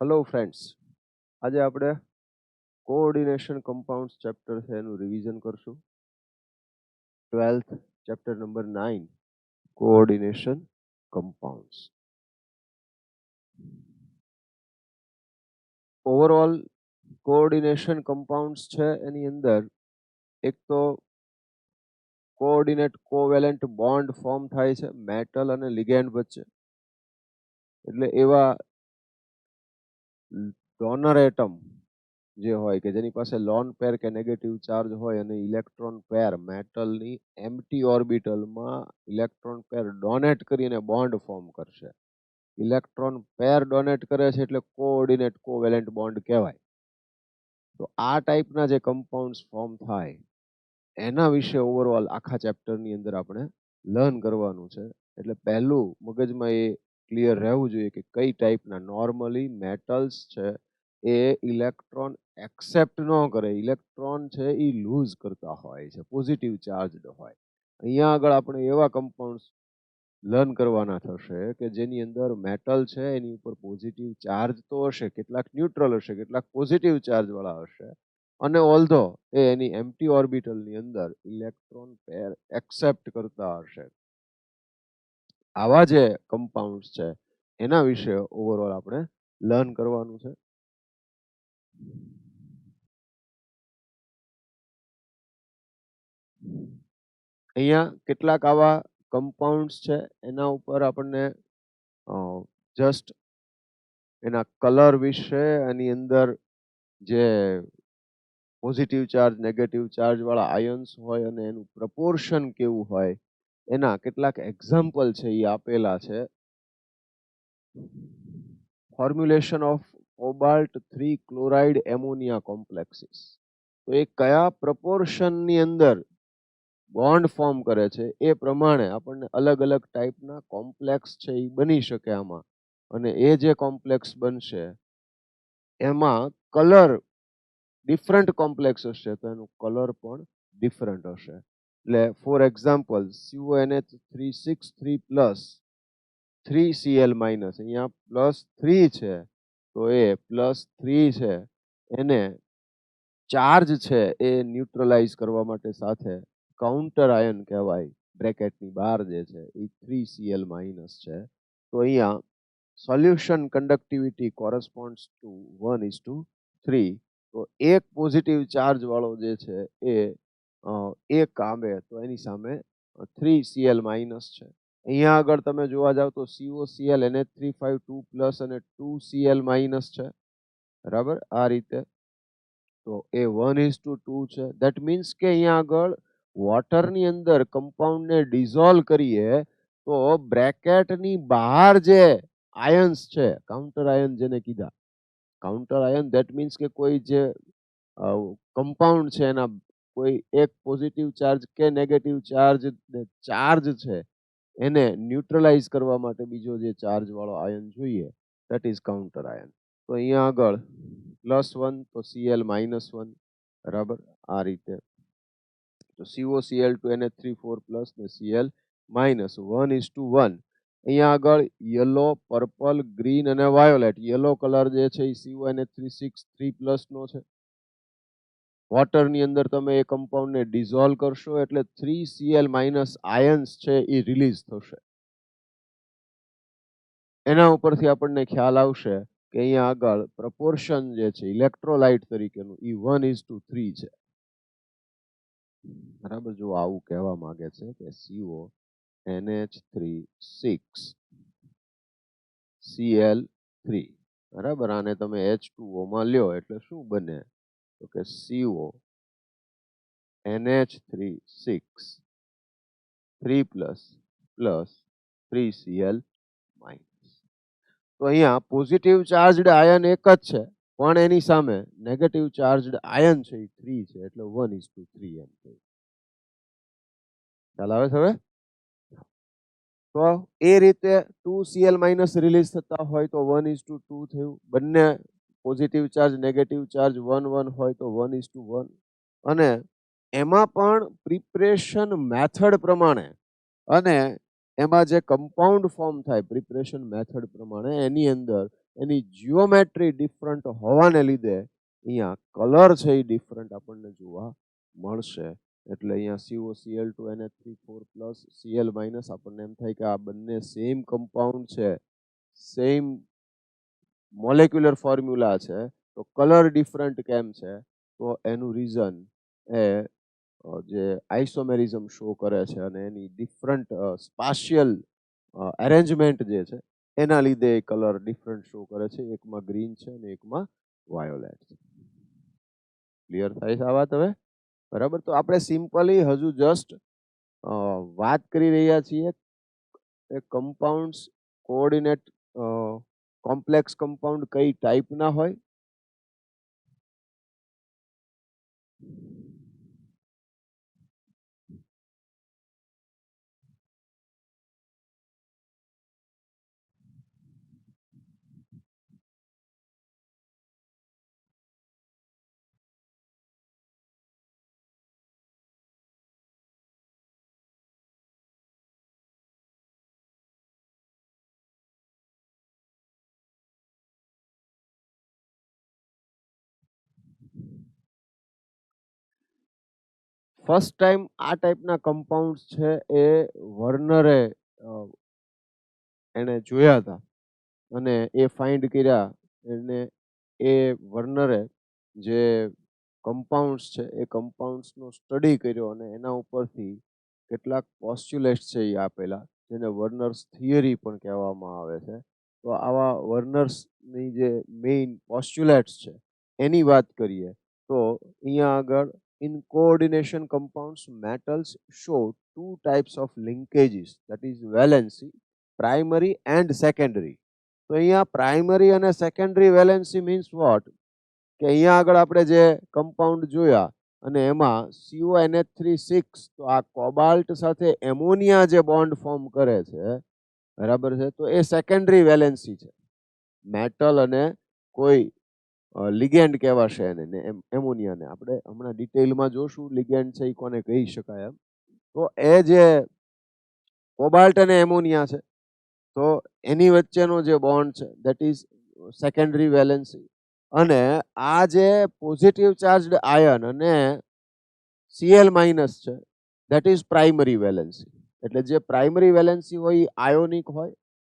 Hello friends, આજે આપણે coordination compounds chapter છે એનું રિવિઝન કરશું. 12th chapter number 9 coordination compounds. Overall coordination compounds છે એની અંદર એક તો કોઓર્ડિનેટ કોવેલેન્ટ બોન્ડ ફોર્મ થાય છે મેટલ અને લિગેન્ડ વચ્ચે. એટલે એવા ડોનર એટમ જે હોય કે જેની પાસે લોન પેર કે નેગેટિવ ચાર્જ હોય અને electron pair મેટલની empty ઓર્બિટલમાં electron pair donate કરીને બોન્ડ ફોર્મ કરશે. ઇલેક્ટ્રોન પેર ડોનેટ કરે છે એટલે કોઓર્ડિનેટ કોવેલેન્ટ બોન્ડ કહેવાય. તો આ ટાઈપના જે કમ્પાઉન્ડ્સ ફોર્મ થાય એના વિશે ઓવરઓલ આખા ચેપ્ટરની અંદર આપણે લર્ન કરવાનું છે. એટલે પહેલું મગજમાં એ ક્લિયર રહેવું જોઈએ કે કઈ ટાઈપના નોર્મલી મેટલ્સ છે એ ઇલેક્ટ્રોન એક્સેપ્ટ ન કરે, ઇલેક્ટ્રોન છે એ લૂઝ કરતા હોય છે, પોઝિટિવ ચાર્જડ હોય. અહીંયા આગળ આપણે એવા કમ્પાઉન્ડ્સ લર્ન કરવાના થશે કે જેની અંદર મેટલ છે એની ઉપર પોઝિટિવ ચાર્જ તો હશે, કેટલાક ન્યુટ્રલ હશે, કેટલાક પોઝિટિવ ચાર્જ વાળા હશે, અને ઓલ્ધો એ એની એમ્પ્ટી ઓર્બિટલની અંદર ઇલેક્ટ્રોન પેર એક્સેપ્ટ કરતા હશે. આવા જે કમ્પાઉન્ડ્સ છે એના વિશે ઓવરઓલ આપણે લર્ન કરવાનું છે. અહીંયા કેટલાક આવા કમ્પાઉન્ડ્સ છે એના ઉપર આપણને જસ્ટ એના કલર વિશે, એની અંદર જે પોઝિટિવ ચાર્જ નેગેટિવ ચાર્જ વાળા આયન્સ હોય અને એનું પ્રપોર્શન કેવું હોય એના કેટલાક એક્ઝામ્પલ છે એ આપેલા છે. Formulation of cobalt 3 chloride ammonia complexes. તો એ કયા પ્રપોર્શનની અંદર બોન્ડ ફોર્મ કરે છે એ પ્રમાણે આપણને અલગ અલગ ટાઈપના કોમ્પ્લેક્સ છે એ બની શકે આમાં. અને એ જે કોમ્પ્લેક્સ બનશે એમાં કલર ડિફરન્ટ કોમ્પ્લેક્સ હશે તો એનું કલર પણ ડિફરન્ટ હશે. એટલે for example CONH363 plus 3Cl minus, અહીંયા +3 છે તો એ +3 છે એને ચાર્જ છે એ ન્યુટ્રલાઇઝ કરવા માટે સાથે કાઉન્ટર આયન કહેવાય, બ્રેકેટની બહાર જે છે એ 3Cl માઇનસ છે. તો અહીંયા સોલ્યુશન કન્ડક્ટિવિટી કોરસ્પોન્ડ્સ ટુ 1:3. તો એક પોઝિટિવ ચાર્જ વાળો જે છે એ એક આવે તો એની સામે 3Cl માઇનસ છે. અહીંયા આગળ તમે જોવા જાવ તો COCl NH352 પ્લસ અને 2Cl માઇનસ છે, બરાબર આ રીતે. તો એ 1:2 છે. દેટ મીન્સ કે અહીંયા આગળ વોટરની અંદર કમ્પાઉન્ડને ડિઝોલ્વ કરીએ તો બ્રેકેટની બહાર જે આયન્સ છે, કાઉન્ટર આયન જેને કીધા, કાઉન્ટર આયન દેટ મીન્સ કે કોઈ જે કમ્પાઉન્ડ છે એના કોઈ એક પોઝિટિવ ચાર્જ કે નેગેટિવ ચાર્જ છે એને ન્યુટ્રલાઇઝ કરવા માટે બીજો જે ચાર્જ વાળો આયન જોઈએ, દેટ ઇઝ કાઉન્ટર આયન. તો અહીંયા આગળ +1 તો Cl -1, બરાબર આ રીતે. તો COCl2 NH3 પ્લસ ને Cl -1:1. અહીંયા આગળ યલો, પર્પલ, ગ્રીન અને વાયોલેટ. યલો કલર જે છે એ CONH363 પ્લસ નો છે. વોટરની અંદર તમે એ કમ્પાઉન્ડને ડિઝોલ્વ કરશો એટલે 3Cl માઇનસ આયન્સ છે એ રિલીઝ થશે. એના ઉપરથી આપણને ખ્યાલ આવશે કે અહીંયા આગળ પ્રપોર્શન જે છે ઇલેક્ટ્રોલાઇટ તરીકેનું એ 1:3 છે, બરાબર. જો આવું કહેવા માંગે છે કે CONH3 બરાબર, આને તમે H2O માં લ્યો એટલે શું બને તો કે CONH3 3 પ્લસ 3Cl માઇનસ. તો અહીંયા પોઝિટિવ ચાર્જડ આયન એક જ છે પણ એની સામે નેગેટિવ ચાર્જડ આયન છે એ 3 છે એટલે 1:3 એમ થયું. ખ્યાલ આવે છે હવે? તો એ રીતે 2Cl માઇનસ રિલીઝ થતા હોય તો 1:2 થયું. બંને પોઝિટિવ ચાર્જ નેગેટિવ ચાર્જ 1:1 હોય તો 1:1. અને એમાં પણ પ્રિપરેશન મેથડ પ્રમાણે અને એમાં જે કમ્પાઉન્ડ ફોર્મ થાય પ્રિપરેશન મેથડ પ્રમાણે એની અંદર એની જીઓમેટ્રી ડિફરન્ટ હોવાને લીધે અહીંયા કલર છે એ ડિફરન્ટ આપણને જોવા મળશે. એટલે અહીંયા COCl2 NH3 4+ Cl- આપણને એમ થાય કે આ બંને સેમ કમ્પાઉન્ડ છે, સેમ મોલેક્યુલર ફોર્મ્યુલા છે, તો કલર ડિફરન્ટ કેમ છે? તો એનું રીઝન એ જે આઇસોમેરિઝમ શો કરે છે અને એની ડિફરન્ટ સ્પાશિયલ અરેન્જમેન્ટ જે છે એના લીધે કલર ડિફરન્ટ શો કરે છે. એકમાં ગ્રીન છે અને એકમાં વાયોલેટ છે. ક્લિયર થાય છે આ વાત હવે? બરાબર. તો આપણે સિમ્પલી હજુ જસ્ટ વાત કરી રહ્યા છીએ એ કમ્પાઉન્ડ્સ કોઓર્ડિનેટ કોમ્પ્લેક્સ કમ્પાઉન્ડ કઈ ટાઈપના હોય. ફર્સ્ટ ટાઈમ આ ટાઈપના કમ્પાઉન્ડ્સ છે એ વર્નરે એને જોયા હતા અને એ ફાઇન્ડ કર્યા. એને એ વર્નરે જે કમ્પાઉન્ડ્સ છે એ કમ્પાઉન્ડ્સનો સ્ટડી કર્યો અને એના ઉપરથી કેટલાક પોસ્ચ્યુલેટ્સ છે એ આપેલા, જેને વર્નર્સ થિયરી પણ કહેવામાં આવે છે. તો આવા વર્નર્સની જે મેઇન પોસ્ચ્યુલેટ્સ છે એની વાત કરીએ તો અહીંયા આગળ in coordination compounds metals show two types of linkages, that is valency, primary and secondary. તો અહીંયા પ્રાઇમરી અને સેકન્ડરી વેલેન્સી મીન્સ વોટ? કે અહીંયા આગળ આપણે જે કમ્પાઉન્ડ જોયા અને એમાં CONH3 6, તો આ કોબાલ્ટ સાથે એમોનિયા જે બોન્ડ ફોર્મ કરે છે, બરાબર છે, તો એ સેકન્ડરી વેલેન્સી છે. મેટલ અને કોઈ લિગેન્ડ કહેવાશે એને, એમોનિયાને આપણે હમણાં ડિટેલમાં જોશું લિગેન્ડ છે એ કોને કહી શકાય એમ. તો એ જે કોબાલ્ટ અને એમોનિયા છે તો એની વચ્ચેનો જે બોન્ડ છે દેટ ઇઝ સેકન્ડરી વેલેન્સી. અને આ જે પોઝિટિવ ચાર્જડ આયન અને Cl- છે દેટ ઇઝ પ્રાઇમરી વેલેન્સી. એટલે જે પ્રાઇમરી વેલેન્સી હોય એ આયોનિક હોય,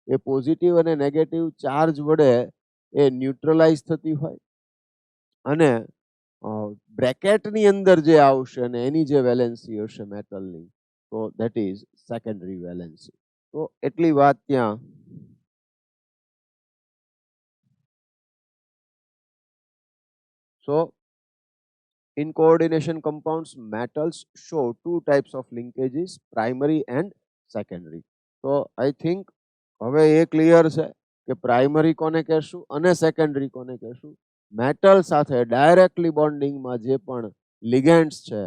એ પોઝિટિવ અને નેગેટિવ ચાર્જ વડે એ ન્યુટ્રલાઇઝ થતી હોય અને બ્રેકેટની અંદર જે આવશે અને એની જે વેલેન્સી હશે મેટલની, તો દેટ ઇઝ સેકન્ડરી વેલેન્સી. તો એટલી વાત ત્યાં. So in coordination compounds metals show two types of linkages, primary and secondary. So I think હવે એ ક્લિયર છે કે પ્રાઇમરી કોને કહેશું અને સેકન્ડરી કોને કહેશું. મેટલ સાથે ડાયરેક્ટલી બોન્ડિંગમાં જે પણ લિગેન્ડ્સ છે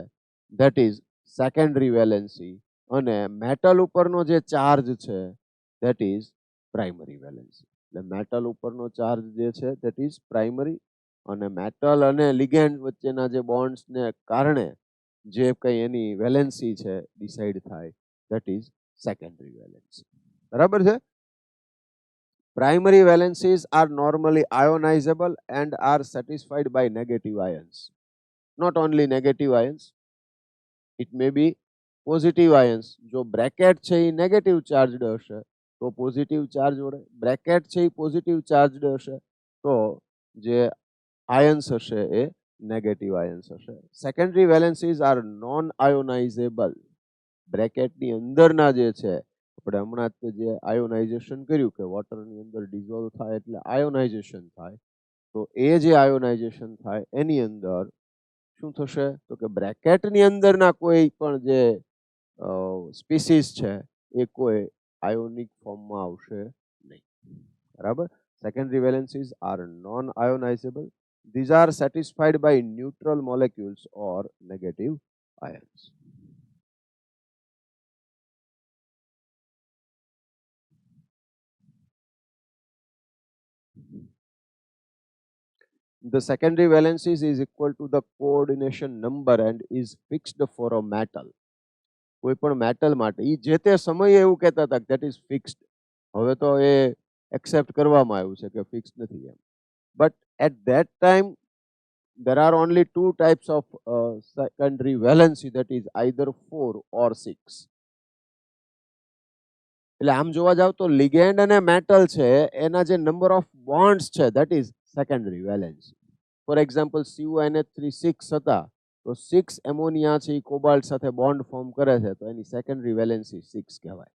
ધેટ ઇઝ સેકન્ડરી વેલેન્સી અને મેટલ ઉપરનો જે ચાર્જ છે ધેટ ઇઝ પ્રાઇમરી વેલેન્સી. એટલે મેટલ ઉપરનો ચાર્જ જે છે ધેટ ઇઝ પ્રાઇમરી અને મેટલ અને લિગેન્ડ વચ્ચેના જે બોન્ડ્સને કારણે જે કંઈ એની વેલેન્સી છે ડિસાઇડ થાય ધેટ ઇઝ સેકન્ડરી વેલેન્સી. બરાબર છે. Primary valencies are normally ionizable and are satisfied by negative ions. Not only negative ions, it may be positive ions. જો બ્રેકેટ છે એ નેગેટિવ ચાર્જડ હશે તો પોઝિટિવ ચાર્જ વડે, bracket છે એ positive charged હશે તો જે આયન્સ હશે એ નેગેટિવ આયન્સ હશે. Secondary valencies are non ionisable. બ્રેકેટની અંદરના જે છે, આપણે હમણાં જે આયોનાઇઝેશન કર્યું કે વોટરની અંદર ડિઝોલ્વ થાય એટલે આયોનાઇઝેશન થાય, તો એ જે આયોનાઇઝેશન થાય એની અંદર શું થશે તો કે બ્રેકેટની અંદરના કોઈ પણ જે સ્પીસીસ છે એ કોઈ આયોનિક ફોર્મમાં આવશે નહીં. બરાબર. Secondary valencies are non ionisable. These are satisfied by neutral molecules or negative ions. The secondary valencies is equal to the coordination number and is fixed for a metal. કોઈ પણ metal માટે એ જે તે સમયે એવું કહેતા હતા that is fixed. હવે તો એ એક્સેપ્ટ કરવામાં આવ્યું છે કે ફિક્સ નથી એમ. But at that time there are only two types of secondary valency, that is either 4 or 6. એટલે આમ જોવા જાવ તો લિગેન્ડ અને મેટલ છે એના જે નંબર ઓફ બોન્ડ્સ છે that is secondary valency. For example CuNH3 6 હતા તો 6 એમોનિયા છે એ કોબાલ્ટ સાથે બોન્ડ ફોર્મ કરે છે તો એની સેકન્ડરી વેલેન્સી 6 કહેવાય.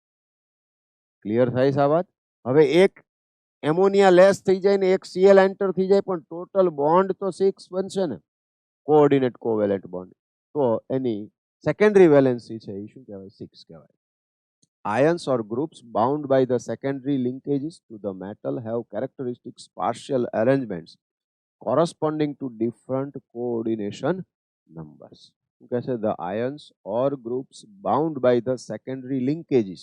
ક્લિયર થાય છે આ વાત? હવે એક એમોનિયા લેસ થઈ જાય ને એક Cl એન્ટર થઈ જાય પણ ટોટલ બોન્ડ તો 6 બનશે ને, કોઓર્ડિનેટ કોવેલેન્ટ બોન્ડ, તો એની સેકન્ડરી વેલેન્સી છે એ શું કહેવાય? 6 કહેવાય. Ions or groups bound by the secondary linkages to the metal have characteristic spatial arrangements corresponding to different coordination numbers. Okay, so the ions or groups bound by the secondary linkages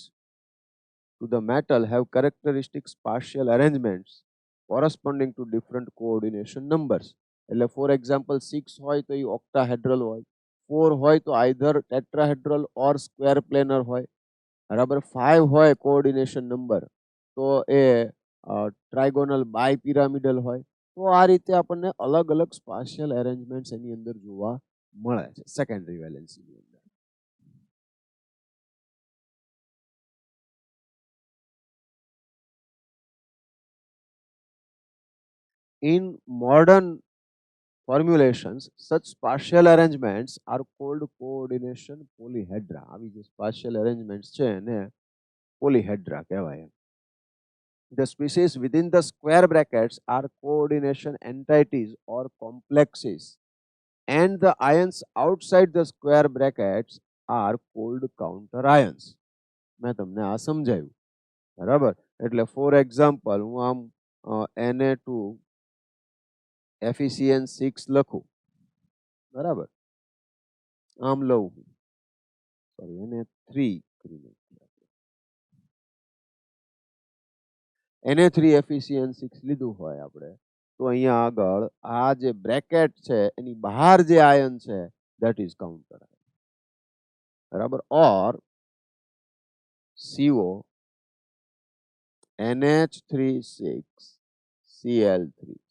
to the metal have characteristic spatial arrangements corresponding to different coordination numbers. એટલે for example 6 હોય તો એ ઓક્ટાહેડ્રલ હોય, 4 હોય તો either tetrahedral ઓર square planar હોય, બરાબર. 5 હોય coordination number તો એ ટ્રાઇગોનલ બાયપિરામિડલ હોય. તો આ રીતે આપણને અલગ અલગ સ્પાશિયલ એરેન્જમેન્ટ્સ એની અંદર જોવા મળે છે સેકન્ડરી વેલેન્સીની અંદર. In modern formulations, such spatial arrangements are called coordination polyhedra. આવી જે spatial arrangements છે એને polyhedra કહેવાય. The species within the square brackets are coordination entities or complexes, and the ions outside the square brackets are called counter ions. મેં તમને આ સમજાવ્યું, બરાબર. એટલે ફોર એક્ઝામ્પલ હું આમ Na2 FeCN6 લખું, બરાબર. આમ લઉં, સોરી Na3 FeCN6 લીધું હોય આપણે તો અહીંયા આગળ આ જે બ્રેકેટ છે એની બહાર જે આયન છે that is counter ion, બરાબર. ઓર CO NH3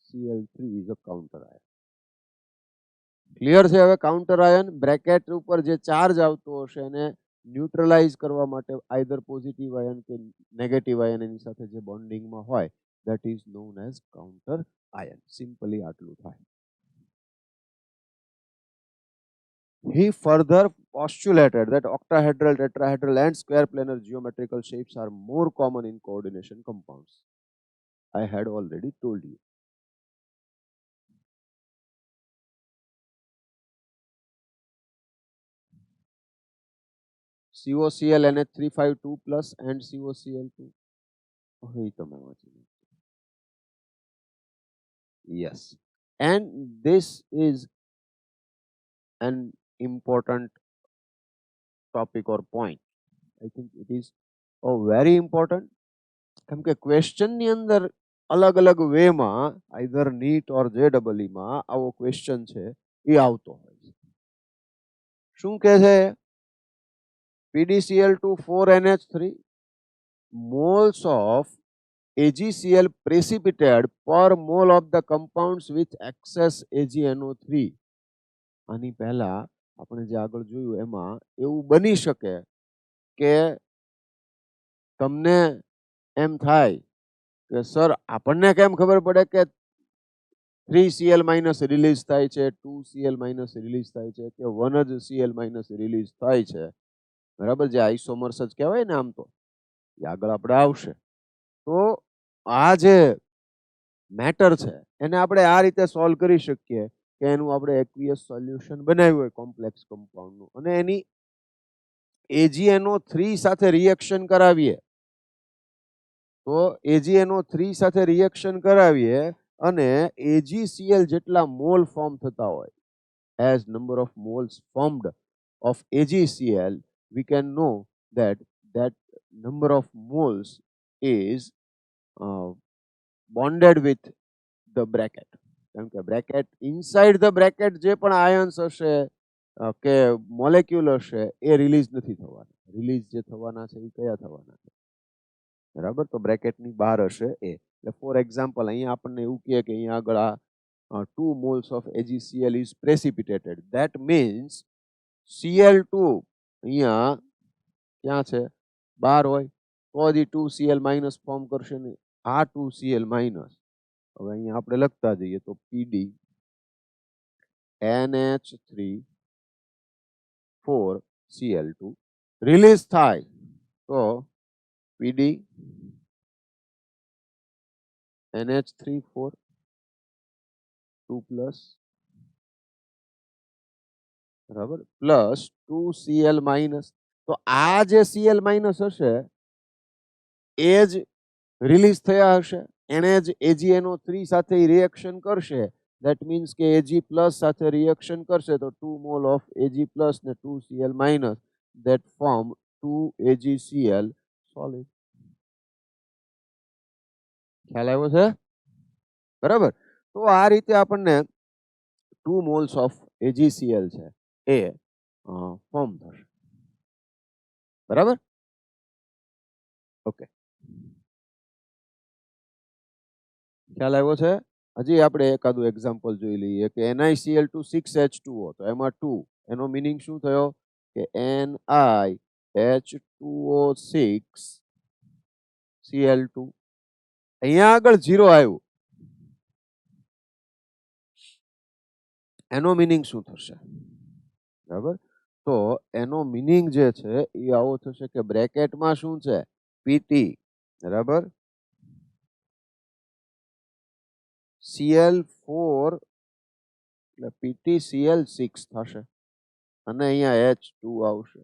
Cl3 is a counter ion. Clear છે? હવે કાઉન્ટર આયન બ્રેકેટ ઉપર જે ચાર્જ આવતો હશે એને ન્યુટ્રલાઇઝ કરવા માટે આઈધર પોઝિટિવ આયન કે નેગેટિવ આયન એની સાથે જે બોન્ડિંગમાં હોય that is known as counter ion. Simply આટલું થાય. He further postulated that octahedral, tetrahedral and square planar geometrical shapes are more common in coordination compounds. I had already told you. COCl NH352 plus and COCl2. Yes, and this is an important topic or point. I think it is very important. કેમ કે question ની અંદર અલગ અલગ way માં either NEET ઓર JEE માં આવો question છે એ આવતો હોય છે. શું કહે છે? PDCl2 4NH3 moles of AgCl precipitate per mole of the compounds with excess AgNO3. આની પહેલા આપણે જે આગળ જોયું એમાં એવું બની શકે કે તમને એમ થાય કે સર આપણને કેમ ખબર પડે કે 3Cl માઇનસ રિલીઝ થાય છે, 2Cl માઇનસ રિલીઝ થાય છે કે 1 જ Cl માઇનસ રિલીઝ થાય છે, બરાબર. જે આઇસોમર્સ જ કહેવાય ને આમ તો, એ આગળ આપણે આવશે. તો આ જે મેટર છે એને આપણે આ રીતે સોલ્વ કરી શકીએ કે એનું આપણે એક્વિયસ સોલ્યુશન બનાવ્યું હોય કોમ્પ્લેક્સ કમ્પાઉન્ડનું અને એની AgNO3 સાથે રિએક્શન કરાવીએ તો AgNO3 સાથે રિએક્શન કરાવીએ અને AgCl જેટલા મોલ ફોર્મ થતા હોય, as number of moles formed of AgCl, we can know that number of moles is bonded with the bracket. કેમ કે બ્રેકેટ ઇનસાઇડ ધ બ્રેકેટ જે પણ આયન્સ હશે કે મોલેક્યુલ હશે એ રિલીઝ નથી થવાના. રિલીઝ જે થવાના છે એ કયા થવાના છે? બરાબર, તો બ્રેકેટની બહાર હશે એ. એટલે ફોર એક્ઝામ્પલ અહીંયા આપણને એવું કહે કે અહીંયા આગળ આ 2 moles of AgCl is precipitated. That means Cl2 અહીંયા ક્યાં છે, બહાર હોય તો જ 2Cl માઇનસ ફોર્મ કરશે ને, આ 2Cl માઇનસ. હવે અહીંયા આપણે લખતા જઈએ તો PD NH3 4Cl2 રિલીઝ થાય તો PD NH3 4 2 બરાબર પ્લસ 2Cl માઇનસ. તો આ જે Cl માઇનસ હશે એ જ રિલીઝ થયા હશે, એને જ AgNO3 સાથે રિએક્શન કરશે. ધેટ મીન્સ કે Ag પ્લસ સાથે રિએક્શન કરશે તો 2 મોલ ઓફ Ag પ્લસ ને 2Cl minus that form 2AgCl solid. ખ્યાલ આવ્યો છે? બરાબર, તો આ રીતે આપણને 2 મોલ્સ ઓફ AgCl છે એ ફોર્મ થશે. બરાબર, ઓકે, ખ્યાલ આવ્યો છે? હજી આપણે એકાદું એક્ઝામ્પલ જોઈ લઈએ કે NiCl2 6H2O. તો એમાં 2 એનો મીનિંગ શું થયો કે NiH2O6 Cl2. અહીંયા આગળ 0 આવ્યું, એનો મીનિંગ શું થશે? બરાબર, તો એનો મીનિંગ જે છે એ આવો થશે કે બ્રેકેટમાં શું છે PT બરાબર Cl4 એટલે PtCl6 થશે અને અહીંયા H2 આવશે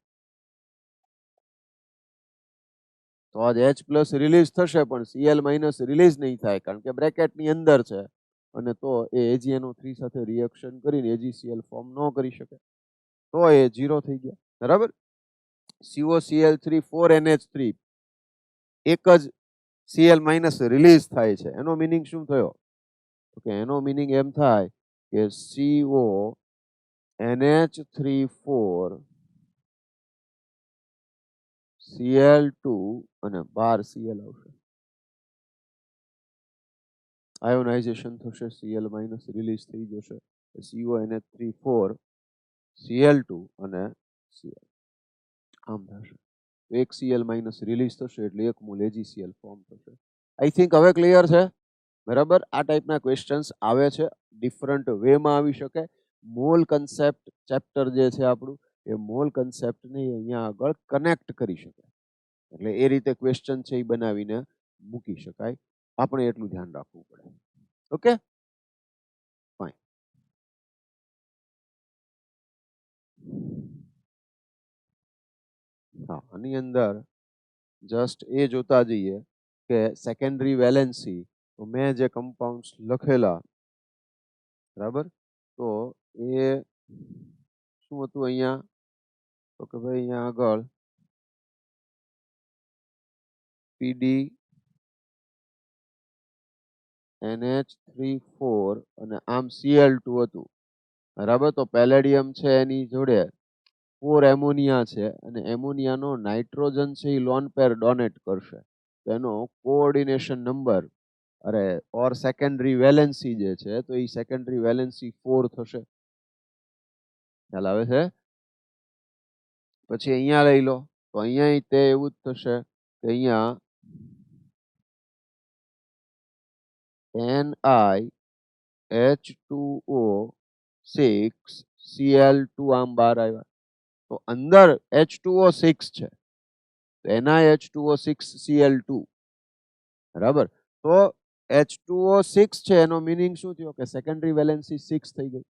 તો આજ H પ્લસ રિલીઝ થશે પણ Cl માઇનસ રિલીઝ નહીં થાય કારણ કે બ્રેકેટની અંદર છે અને તો એ AgNO3 સાથે રિએક્શન કરીને AgCl ફોર્મ ન કરી શકે તો એ 0 થઈ ગયા. બરાબર, COCl3 4NH3 એક જ Cl માઇનસ રિલીઝ થાય છે. એનો મીનિંગ શું થયો? તો કે એનો મીનિંગ એમ થાય કે CO NH3 4 Cl2 અને 12 Cl આવશે. આયોનાઇઝેશન થશે, Cl માઇનસ રિલીઝ થઈ જશે, CO NH3 4 Cl2 અને Cl આમ થશે. એક Cl માઇનસ રિલીઝ થશે એટલે એક મોલ AgCl ફોર્મ થશે. આઈ થિંક હવે ક્લિયર છે? બરાબર, આ ટાઈપના ક્વેશ્ચન્સ આવે છે, ડિફરન્ટ વેમાં આવી શકે. મોલ કન્સેપ્ટ ચેપ્ટર જે છે આપણું એ મોલ કન્સેપ્ટને અહીંયા આગળ કનેક્ટ કરી શકે એટલે એ રીતે ક્વેશ્ચન છે એ બનાવીને મૂકી શકાય. આપણે એટલું ધ્યાન રાખવું પડે. Okay, fine. હા, આની અંદર જસ્ટ એ જોતા જઈએ કે સેકન્ડરી વેલેન્સી તો મેં જે કમ્પાઉન્ડ્સ લખેલા બરાબર તો એ શું હતું અહીંયા તો કે ભાઈ અહીંયા આગળ PD NH3 4 અને આમ Cl2 હતું. બરાબર, તો પેલેડિયમ છે એની જોડે 4 એમોનિયા છે અને એમોનિયાનો નાઇટ્રોજન છે એ લોન પેર ડોનેટ કરશે તો એનો કોઓર્ડિનેશન નંબર ઓર સેકન્ડરી વેલેન્સી જે છે તો એ સેકન્ડરી વેલેન્સી 4 થશે. ખ્યાલ આવે છે? પછી અહીંયા લઈ લો તો અહીંયા તે એવું જ થશે કે અહીંયા NiH2O6 Cl2 આમ બહાર આવ્યા તો અંદર H2O6 છે તો NiH2O6 Cl2 બરાબર. તો H2O6 છે એનો મીનિંગ શું થયો કે સેકન્ડરી વેલેન્સી 6 થઈ ગઈ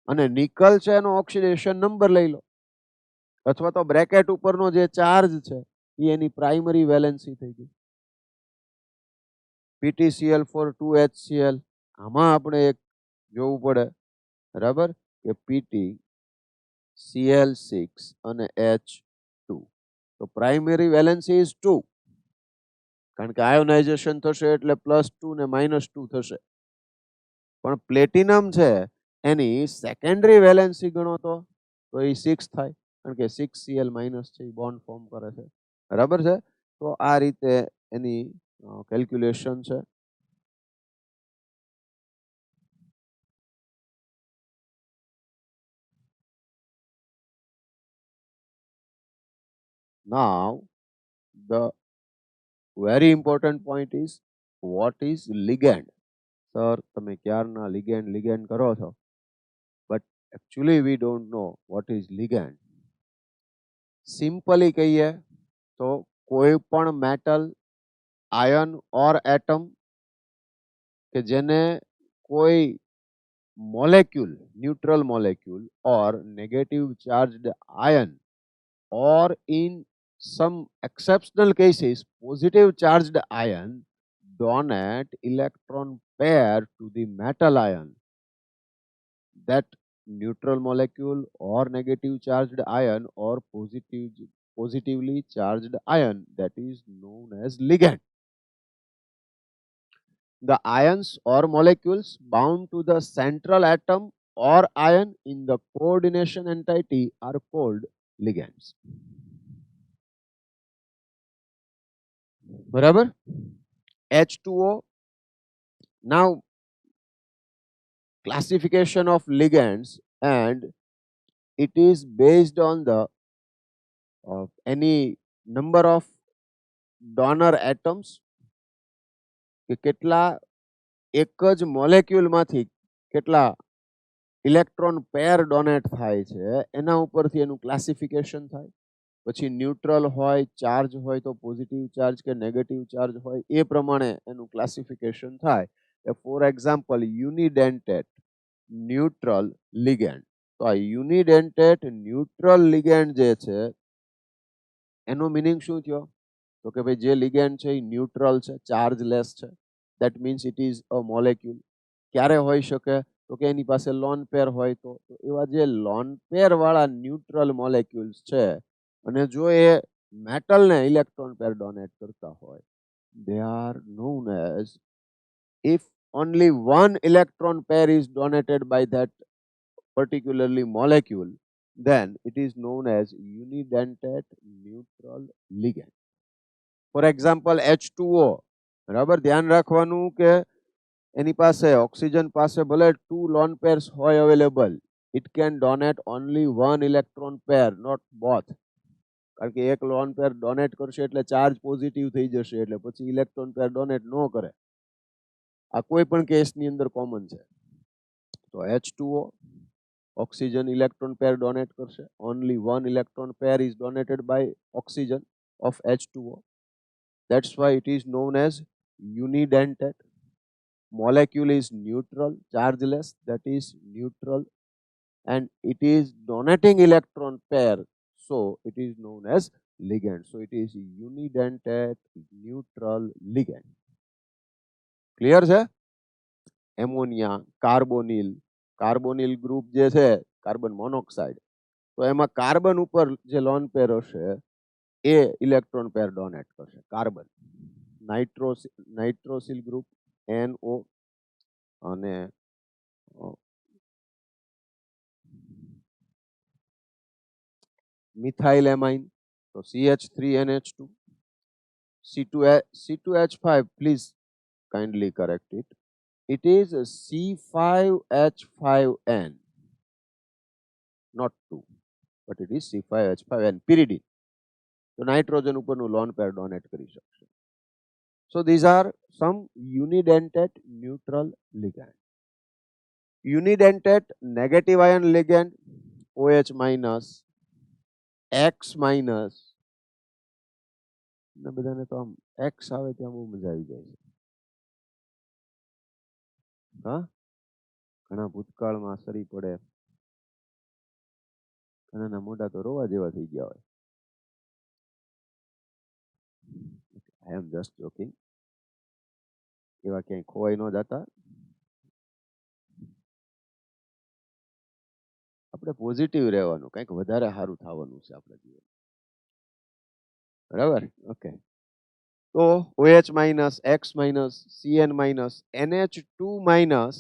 અને નિકલ છે એનો ઓક્સિડેશન નંબર લઈ લો અથવા તો બ્રેકેટ ઉપરનો જે ચાર્જ છે એ એની પ્રાઇમરી વેલેન્સી થઈ ગઈ. PtCl4 2HCl આમાં આપણે એક જોવું પડે બરાબર કે PtCl6 અને H2 તો પ્રાઇમરી વેલેન્સી ઇઝ 2 કારણ કે આયોનાઇઝેશન થશે એટલે +2 ને -2 થશે પણ પ્લેટિનમ છે એની સેકન્ડરી વેલેન્સી ગણો તો એ 6 થાય કારણ કે 6Cl- છે એ બોન્ડ ફોર્મ કરે છે. બરાબર છે? તો આ રીતે એની કેલ્ક્યુલેશન છે. Now the very important point is what is ligand. Sir, તમે ક્યારના ligand કરો છો, but actually we don't know what is ligand. Simply કહીએ તો કોઈ પણ મેટલ, આયન ઓર એટમ કે જેને કોઈ molecule, neutral molecule or negative charged ion, or in some exceptional cases positive charged ion, donate electron pair to the metal ion. That neutral molecule or negative charged ion or positively charged ion, that is known as ligand. The ions or molecules bound to the central atom or ion in the coordination entity are called ligands. બરાબર? H2O. Now, classification of ligands, and it is based on the any number of donor atoms, કે કેટલા એક જ molecule માંથી કેટલા electron pair donate થાય છે એના ઉપરથી એનું ક્લાસિફિકેશન થાય. પછી ન્યુટ્રલ હોય, ચાર્જ હોય તો પોઝિટિવ ચાર્જ કે નેગેટિવ ચાર્જ હોય એ પ્રમાણે એનું ક્લાસિફિકેશન થાય. For example, unidentate neutral ligand. તો આ યુનિડેન્ટેટ ન્યુટ્રલ લિગેન્ડ જે છે એનો મિનિંગ શું થયો? તો કે ભાઈ જે લિગેન્ડ છે એ ન્યુટ્રલ છે, ચાર્જલેસ છે. That means it is a molecule. ક્યારે હોઈ શકે? તો કે એની પાસે લોન પેર હોય તો એવા જે લોન પેર વાળા ન્યુટ્રલ મોલેક્યુલ્સ છે અને જો એ મેટલને ઇલેક્ટ્રોન પેર ડોનેટ કરતા હોય, they are known as, if only one electron pair is donated by that particularly molecule, then it is known as unidentate neutral ligand. For example, H2O. બરાબર, ધ્યાન રાખવાનું કે એની પાસે ઓક્સિજન પાસે ભલે 2 લોન પેર્સ હોય available, it can donate only one electron pair, not both. કારણ કે એક લોન પેર ડોનેટ કરશે એટલે ચાર્જ પોઝિટિવ થઈ જશે, એટલે પછી ઇલેક્ટ્રોન પેર ડોનેટ ન કરે. આ કોઈ પણ કેસની અંદર કોમન છે. તો H2O, oxygen electron pair donate કરશે. Only one electron pair is donated by oxygen of H2O. That's why it is known as unidentate. Molecule is neutral, chargeless, that is neutral, and it is donating electron pair, so it is known as ligand. So it is unidentate neutral ligand. Clear છે? Ammonia, carbonyl group જે છે, carbon monoxide, તો એમાં carbon ઉપર જે lone pair હશે એ electron pair donate કરશે. Carbon, નાઇટ્રોસિલ group NO, અને મિથાઇલ એમાઇન તો CH3NH2, C2H5, please kindly correct it. It is C5H5N, not 2, but it is C5H5N, pyridine. તો નાઇટ્રોજન ઉપરનું લોન પેર ડોનેટ કરી શકશે. So these are some unidentate neutral ligand. Unidentate negative ion ligand, OH minus, X minus, ને બધાને તો આમ X આવે ત્યાં બહુ મજા આવી જાય છે. હા, ઘણા ભૂતકાળમાં સરી પડે, ઘણાના મોઢા તો રોવા જેવા થઈ ગયા હોય. I am just joking. એવા ક્યાંય ખોવાઈ ન જતા. આપણે પોઝિટિવ રહેવાનું, કંઈક વધારે સારું થવાનું છે આપણા જીવન. બરાબર? ઓકે. તો OH minus, X minus, Cn minus, NH2 minus,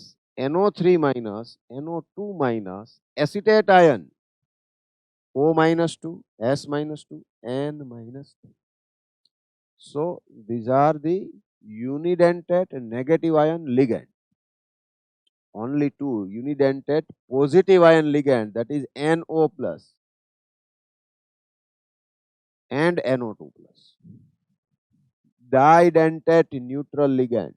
NO3 minus, NO2 minus, acetate ion, O minus 2, S minus 2, N minus 2. So these are the unidentate negative ion ligand. Only two unidentate positive ion ligand, that is NO plus and NO2 plus. Didentate neutral ligand.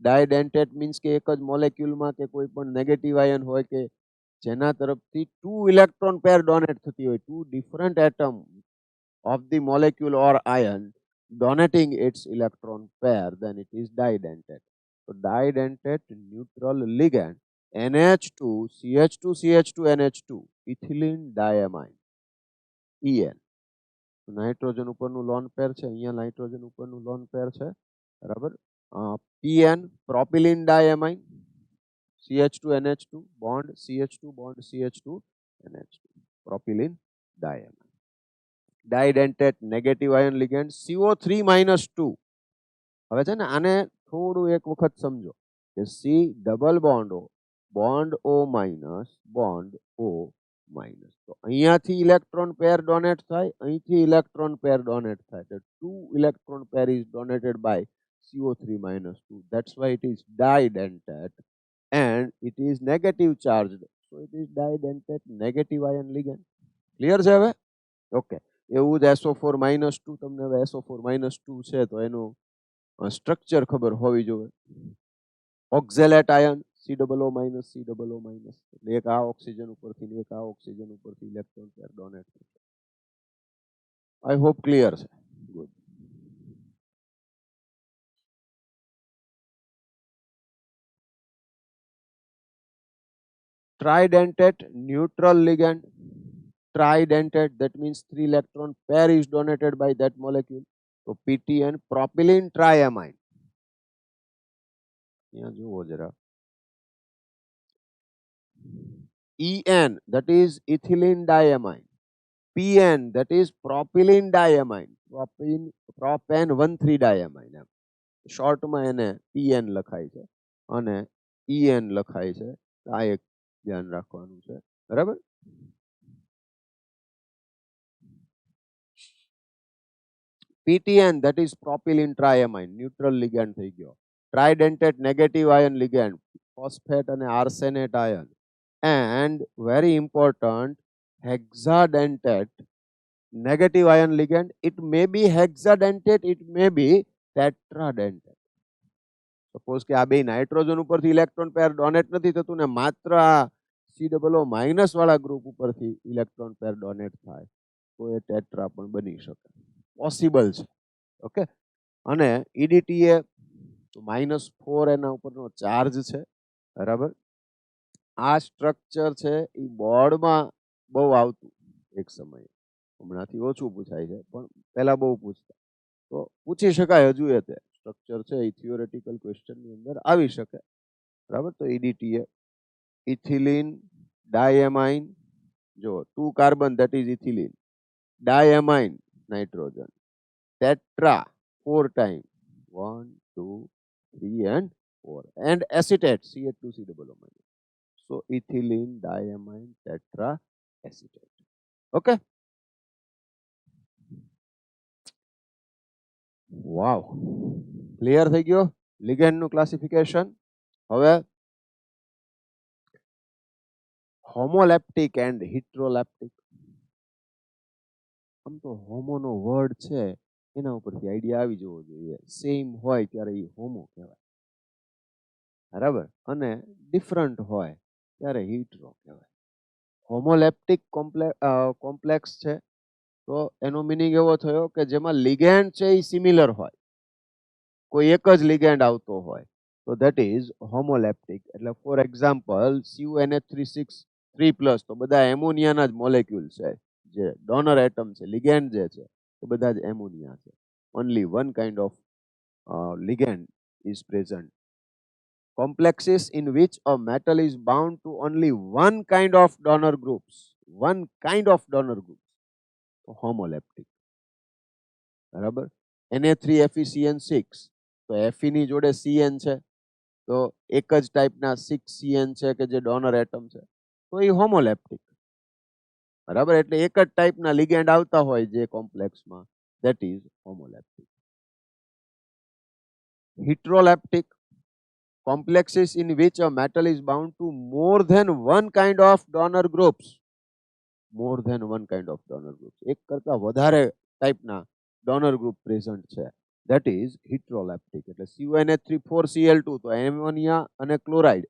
Didentate means કે એક જ મોલેક્યુલમાં કે કોઈ પણ negative ion હોય કે જેના તરફથી 2 ઇલેક્ટ્રોન પેર ડોનેટ થતી હોય, 2 different atom of the molecule or ion donating its electron pair, then it is didentate. So didentate neutral ligand NH2 CH2 CH2 NH2 ethylene diamine EN. Nitrogen ઉપરનું lone pair છે, અહીંયા nitrogen ઉપરનું lone pair છે, બરાબર. PN propylene diamine CH2 NH2 bond CH2 bond CH2 NH2 propylene diamine. Didentate negative ion ligand CO3 -2. હવે છે ને આને થોડું એક વખત સમજો કે C double bond O minus bond O minus. તો અહીંયાથી ઇલેક્ટ્રોન પેર ડોનેટ થાય, અહીંથી ઇલેક્ટ્રોન પેર ડોનેટ થાય. તો 2 electron pair is donated by CO3 -2. That's why it is didentate and it is negative charged. So it is didentate negative ion ligand. Clear છે હવે? Okay. એવું જ SO4 -2, તમને હવે SO4 -2 છે તો એનું સ્ટ્રક્ચર ખબર હોવી જોઈએ. Oxalate ion COO minus COO minus, એટલે એક આ ઓક્સિજન ઉપરથી એક આ ઓક્સિજન ઉપરથી ઇલેક્ટ્રોન પેર ડોનેટ થશે. આઈ હોપ ક્લિયર છે. Good. Tridentate neutral ligand. Tridentate, that means 3 electron pair is donated by that molecule. So PTN propylene triamine. यहाँ जुओ जरा. EN, that is ethylene diamine. PN, that is propylene diamine. Propan 1,3 diamine. Short માં એને PN લખાય છે અને EN લખાય છે. આ એક ધ્યાન રાખવાનું છે, બરાબર. PTN, that is propylene triamine, neutral ligand થઈ ગયો. Tridentate negative ion ligand, phosphate and arsenate ion. And very important, hexadentate negative ion ligand. It may be hexadentate, it may be tetradentate. Suppose કે આ બે nitrogen ઉપરથી electron pair donate નથી થતું ને માત્ર આ COO માઇનસ વાળા ગ્રુપ ઉપરથી ઇલેક્ટ્રોન પેર ડોનેટ થાય તો એ ટેટ્રા પણ બની શકે, પોસિબલ છે. ઓકે. અને EDTA -4 એના ઉપરનો ચાર્જ છે, બરાબર. આ સ્ટ્રક્ચર છે એ બોર્ડમાં બહુ આવતું એક સમયે, હમણાંથી ઓછું પૂછાય છે પણ પહેલા બહુ પૂછતા. તો પૂછી શકાય હજુ એ તે સ્ટ્રક્ચર છે એ થિયોરેટિકલ ક્વેશ્ચનની અંદર આવી શકે, બરાબર. તો EDTA ઇથિલિન ડાયમાઇન, જો 2 carbon that is ethylene, diamine nitrogen, tetra 4 times 1 2 3 and 4, and acetate CH2COO-. So ethylene diamine tetra acetate. Okay. Vav, clear થઈ ગયો લિગેન્ડ નું ક્લાસિફિકેશન. હવે હોમોલેપ્ટિક એન્ડ હિટ્રોલેપ્ટિક. આમ તો હોમોનો વર્ડ છે એના ઉપરથી આઈડિયા આવી જવો જોઈએ. સેમ હોય ત્યારે એ હોમો કહેવાય, બરાબર, અને ડિફરન્ટ હોય ત્યારે હિટ્રો કહેવાય. હોમોલેપ્ટિક કોમ્પ્લેક્સ છે તો એનો મિનિંગ એવો થયો કે જેમાં લિગેન્ડ છે એ સિમિલર હોય, કોઈ એક જ લિગેન્ડ આવતો હોય, તો ધેટ ઇઝ હોમોલેપ્ટિક. એટલે ફોર એક્ઝામ્પલ CuNH3 તો બધા એમોનિયાના જ મોલેક્યુલ છે, જે ડોનર એટમ છે, લિગેન્ડ જે છે એ બધા જ એમોનિયા છે. Only one kind of ligand is present. Complexes in which a metal is bound to only one kind of donor groups, homoleptic, બરાબર. Na3FeCN6, તો Fe ની જોડે Cn છે તો એક જ ટાઈપના 6Cn છે કે જે ડોનર એટમ છે, તો એ હોમોલેપ્ટિક, બરાબર. એટલે એક જ ટાઈપના લિગેન્ડ આવતા હોય જે કોમ્પ્લેક્સમાં that is homoleptic. Heteroleptic, complexes in which a metal is bound to more than one kind of donor groups. More than one kind of donor groups. એક કરતા વધારે ટાઈપના donor group present છે. That is heteroleptic. એટલે CuNH3,4Cl2 તો ammonia અને chloride.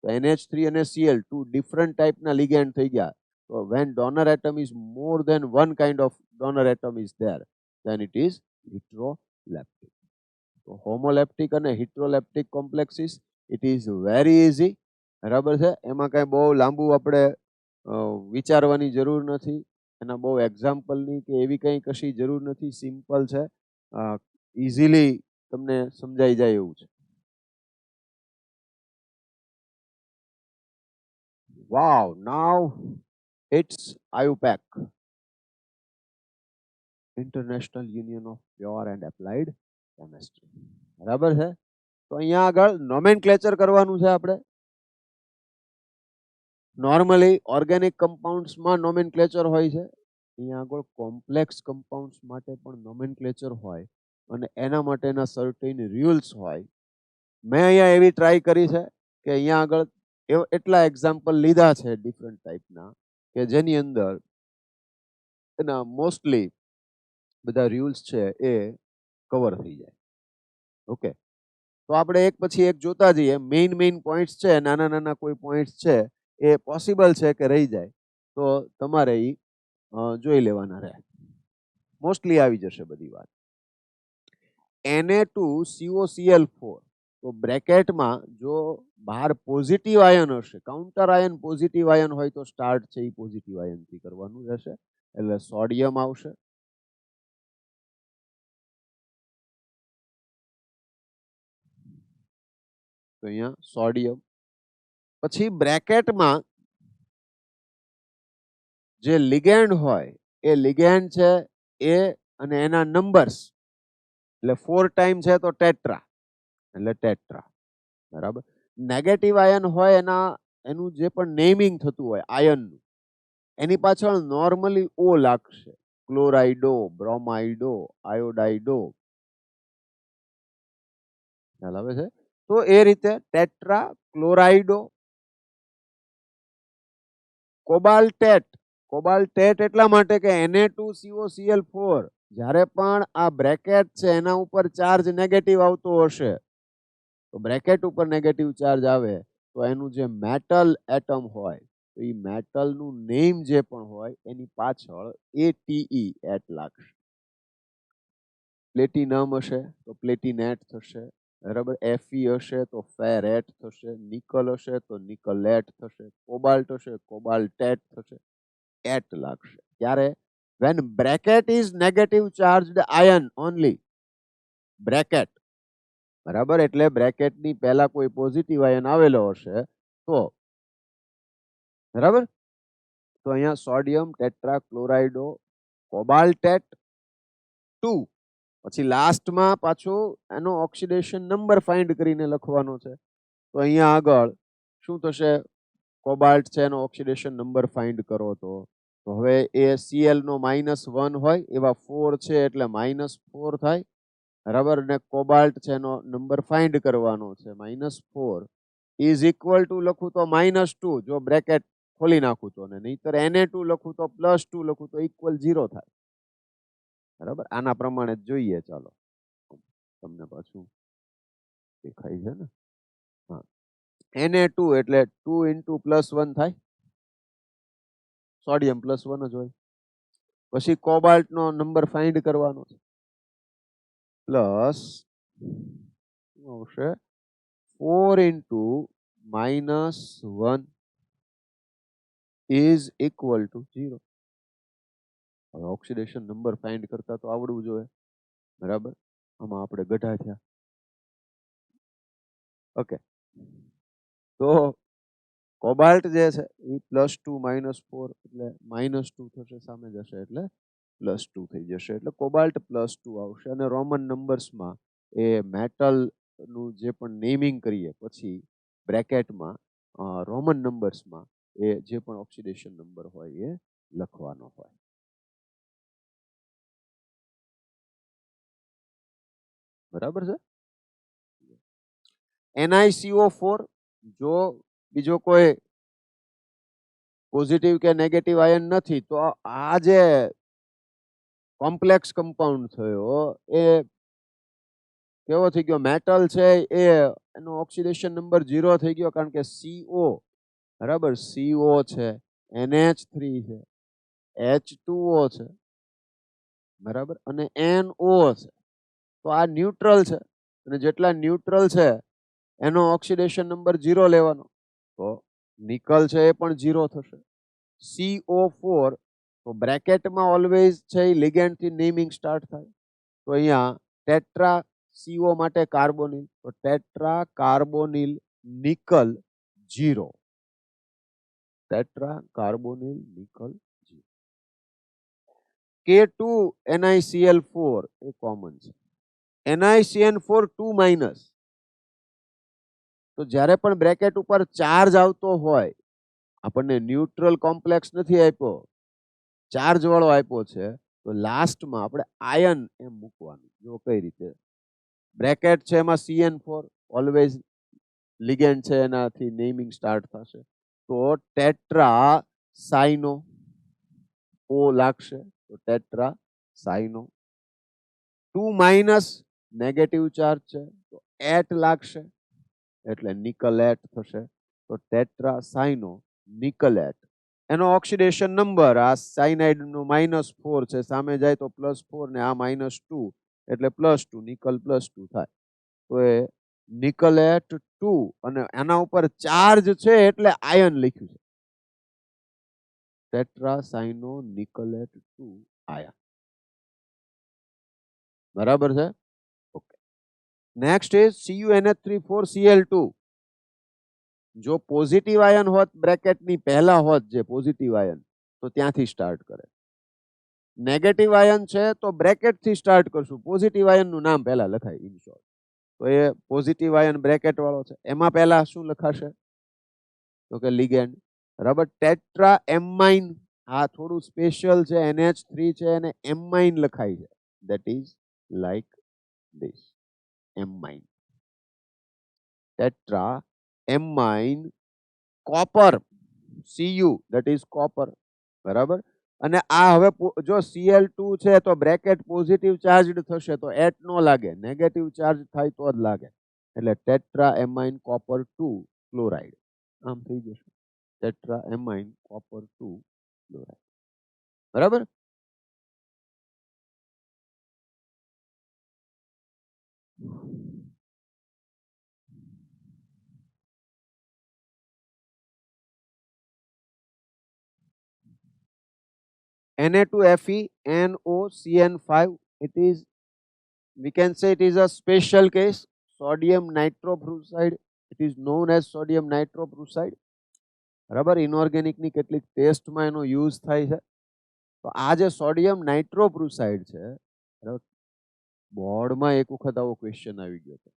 તો NH3 અને Cl, two different typeના ligand થઈ ગયા. So when donor atom is more than one kind of donor atom is there, then it is heteroleptic. So homoleptic અને heteroleptic complexes, it is very easy. બરાબર છે. એમાં કઈ બહુ લાંબુ આપણે વિચારવાની જરૂર નથી. એના બહુ એક્ઝામ્પલની કે એવી કઈ કશી જરૂર નથી. સિમ્પલ છે, ઇઝીલી તમને સમજાઈ જાય એવું છે. Wow, now it's IUPAC, International Union of Pure and Applied Chemistry. બરાબર છે. તો અહીંયા આગળ નોમેનક્લેચર કરવાનું છે આપણે. નોર્મલી ઓર્ગેનિક કમ્પાઉન્ડ્સમાં નોમેનક્લેચર હોય છે. અહીંયા આગળ કોમ્પ્લેક્સ કમ્પાઉન્ડ્સ માટે પણ નોમેનક્લેચર હોય અને એના માટેના સર્ટેન રૂલ્સ હોય. મેં અહીંયા એવી ટ્રાય કરી છે કે અહીંયા આગળ એટલા એક્ઝામ્પલ લીધા છે ડિફરન્ટ ટાઈપના કે જેની અંદર એના મોસ્ટલી બધા રૂલ્સ છે એ કવર થઈ જાય. ઓકે, તો આપણે એક પછી એક જોતા જઈએ. મેઇન પોઈન્ટ્સ છે, નાના નાના કોઈ પોઈન્ટ્સ છે એ પોસિબલ છે કે રહી જાય તો તમારે એ જોઈ લેવાના રહે. મોસ્ટલી આવી જશે બધી વાત. Na2COCl4, તો બ્રેકેટમાં જો બહાર પોઝિટિવ આયન હશે, કાઉન્ટર આયન પોઝિટિવ આયન હોય તો સ્ટાર્ટ છે એ પોઝિટિવ આયનથી કરવાનું રહેશે. એટલે સોડિયમ આવશે. તો અહીંયા સોડિયમ. પછી બ્રેકેટમાં જે લિગેન્ડ હોય એ લિગેન્ડ છે એ અને એના નંબર્સ. એટલે 4 ટાઈમ છે તો ટેટ્રા, એટલે ટેટ્રા. બરાબર. નેગેટિવ આયન હોય એનું જે પણ નેમિંગ થતું હોય આયનનું, એની પાછળ નોર્મલી ઓ લાગશે. ક્લોરાઇડો, બ્રોમાઇડો, આયોડાઇડો. ખ્યાલ આવે છે? તો એ રીતે ટેટ્રા, ક્લોરાઇડો, કોબાલ્ટેટ. કોબાલ્ટેટ એટલા માટે કે Na2COCl4 જ્યારે પણ આ બ્રેકેટ છે એના ઉપર ચાર્જ નેગેટિવ આવતો હશે, તો બ્રેકેટ ઉપર નેગેટિવ ચાર્જ આવે તો એનું જે મેટલ એટમ હોય તો એ મેટલનું નેમ જે પણ હોય એની પાછળ ATE એટ લાગશે. પ્લેટિનમ હશે તો પ્લેટિનેટ થશે. બરાબર. Fe હશે તો ફેરેટ થશે. નિકલ હશે તો નિકલેટ થશે. કોબાલ્ટ હશે કોબાલ્ટેટ થશે. એટ લાગશે. ત્યારે when bracket is negative charged ion only, bracket. બરાબર. એટલે બ્રેકેટની પહેલા કોઈ પોઝિટિવ આયન આવેલો હશે તો બરાબર. તો અહીંયા સોડિયમ, ટેટ્રા, ક્લોરાઇડો, કોબાલ્ટેટ 2. પછી લાસ્ટમાં પાછો એનો ઓક્સિડેશન નંબર ફાઇન્ડ કરીને લખવાનો છે. તો અહીંયા આગળ શું થશે? કોબાલ્ટ છે એનો ઓક્સિડેશન નંબર ફાઇન્ડ કરો તો હવે એ Cl નો -1 હોય એવા 4 છે એટલે -4 થાય. બરાબર. ને કોબાલ્ટ છે એનો નંબર ફાઇન્ડ કરવાનો છે. -4 ઇઝ ઇક્વલ ટુ લખું તો -2 જો બ્રેકેટ ખોલી નાખું તો, નહીતર Na2 લખું તો +2 લખું તો ઇક્વલ 0 થાય. બરાબર. આના પ્રમાણે જોઈએ. ચાલો તમને પાછું દેખાય છે ને? હા. Na2 એટલે 2 × +1 થાય. સોડિયમ +1 જ હોય. પછી કોબાલ્ટ નો નંબર ફાઇન્ડ કરવાનો છે. પ્લસ આવશે 4 × -1 ઇઝ ઇક્વલ ટુ 0. હવે ઓક્સિડેશન નંબર ફાઇન્ડ કરતા તો આવડવું જોઈએ. બરાબર. આમાં આપણે ગઢા થયા. ઓકે, તો કોબાલ્ટ જે છે એ +2 -4 એટલે -2 થશે. સામે જશે એટલે +2 થઈ જશે. એટલે કોબાલ્ટ +2 આવશે. અને રોમન નંબર્સમાં એ મેટલનું જે પણ નેમિંગ કરીએ પછી બ્રેકેટમાં રોમન નંબર્સમાં એ જે પણ ઓક્સિડેશન નંબર હોય એ લખવાનો હોય. બરાબર છે. NiCO4 જો બીજો કોઈ પોઝિટિવ કે નેગેટિવ આયન નથી તો આ જે કોમ્પ્લેક્સ કમ્પાઉન્ડ થયો એ કેવો થઈ ગયો? મેટલ છે એ એનો ઓક્સિડેશન નંબર 0 થઈ ગયો, કારણ કે CO બરાબર CO છે, NH3 છે, H2O છે બરાબર, અને NO છે. તો આ ન્યુટ્રલ છે, અને જેટલા ન્યુટ્રલ છે એનો ઓક્સિડેશન નંબર 0 લેવાનો, તો નિકલ છે એ પણ 0 થશે. CO4 તો બ્રેકેટમાં ઓલવેઝ છે લિગેન્ડ થી નેમિંગ સ્ટાર્ટ થાય, તો અહીંયા ટેટ્રા CO માટે કાર્બોનિલ, તો tetra carbonyl nickel 0, tetra carbonyl nickel 0. K2 NiCl4 એ કોમન છે. NiCN4 2-, તો જ્યારે પણ બ્રેકેટ ઉપર ચાર્જ આવતો હોય, આપણને ન્યુટ્રલ કોમ્પ્લેક્સ નથી આપ્યો, ચાર્જ વાળો આપ્યો છે, તો લાસ્ટમાં આપણે આયન એમ મૂકવાનું. જો કઈ રીતે બ્રેકેટ છે એમાં CN4 ઓલવેઝ લિગેન્ડ છે એનાથી નેમિંગ સ્ટાર્ટ થશે, તો ટેટ્રા સાઇનો O લાગશે, તો ટેટ્રા સાઇનો. 2- નેગેટિવ ચાર્જ છે તો એટ લાગશે, એટલે નિકલેટ થશે, તો ટેટ્રા સાઇનો નિકલેટ. એનો ઓક્સિડેશન નંબર આ સાયનાઇડ નો -4 છે, સામે જાય તો +4 ને આ -2 એટલે +2, નિકલ +2 થાય, તો એ નિકલેટ 2, અને એના ઉપર ચાર્જ છે એટલે આયન લખ્યું છે, ટેટ્રા સાઇનો નિકલેટ 2 આયન. બરાબર છે. Okay, next is CuNH3,4Cl2. જો પોઝિટિવ આયન હોત બ્રેકેટની પહેલા હોત, જે પોઝિટિવ આયન, તો ત્યાંથી સ્ટાર્ટ કરે. નેગેટિવ આયન છે તો બ્રેકેટ થી સ્ટાર્ટ કરશું, પોઝિટિવ આયન નું નામ પહેલા લખાય ઇન શોર્ટ. તો એ પોઝિટિવ આયન બ્રેકેટ વાળો છે, એમાં પહેલા શું લખાશે? તો કે લિગેન્ડ બરાબર. ટેટ્રા એમાઇન, આ થોડું સ્પેશિયલ છે, NH3 છે અને એમાઇન લખાય છે, that is like this, amine. Tetra amine copper, Cu, that is copper બરાબર. અને આ હવે જો Cl2 છે તો બ્રેકેટ પોઝિટિવ ચાર્જડ થશે, તો એટ નો લાગે, નેગેટિવ ચાર્જ થાય તો જ લાગે, એટલે ટેટ્રા એમાઇન કોપર 2 ક્લોરાઇડ આમ થઈ જશે, ટેટ્રા એમાઇન કોપર 2 ક્લોરાઇડ બરાબર. Na2Fe NOCN5, it is, we can say it is a special case, sodium nitroprusside, it is known as sodium nitroprusside બરાબર. ઇનઓર્ગેનિક ની કેટલીક ટેસ્ટમાં એનો યુઝ થાય છે. તો આ જે સોડિયમ નાઇટ્રોપ્રુસાઇડ છે, બોર્ડમાં એક વખત આવો ક્વેશ્ચન આવી ગયો હતો,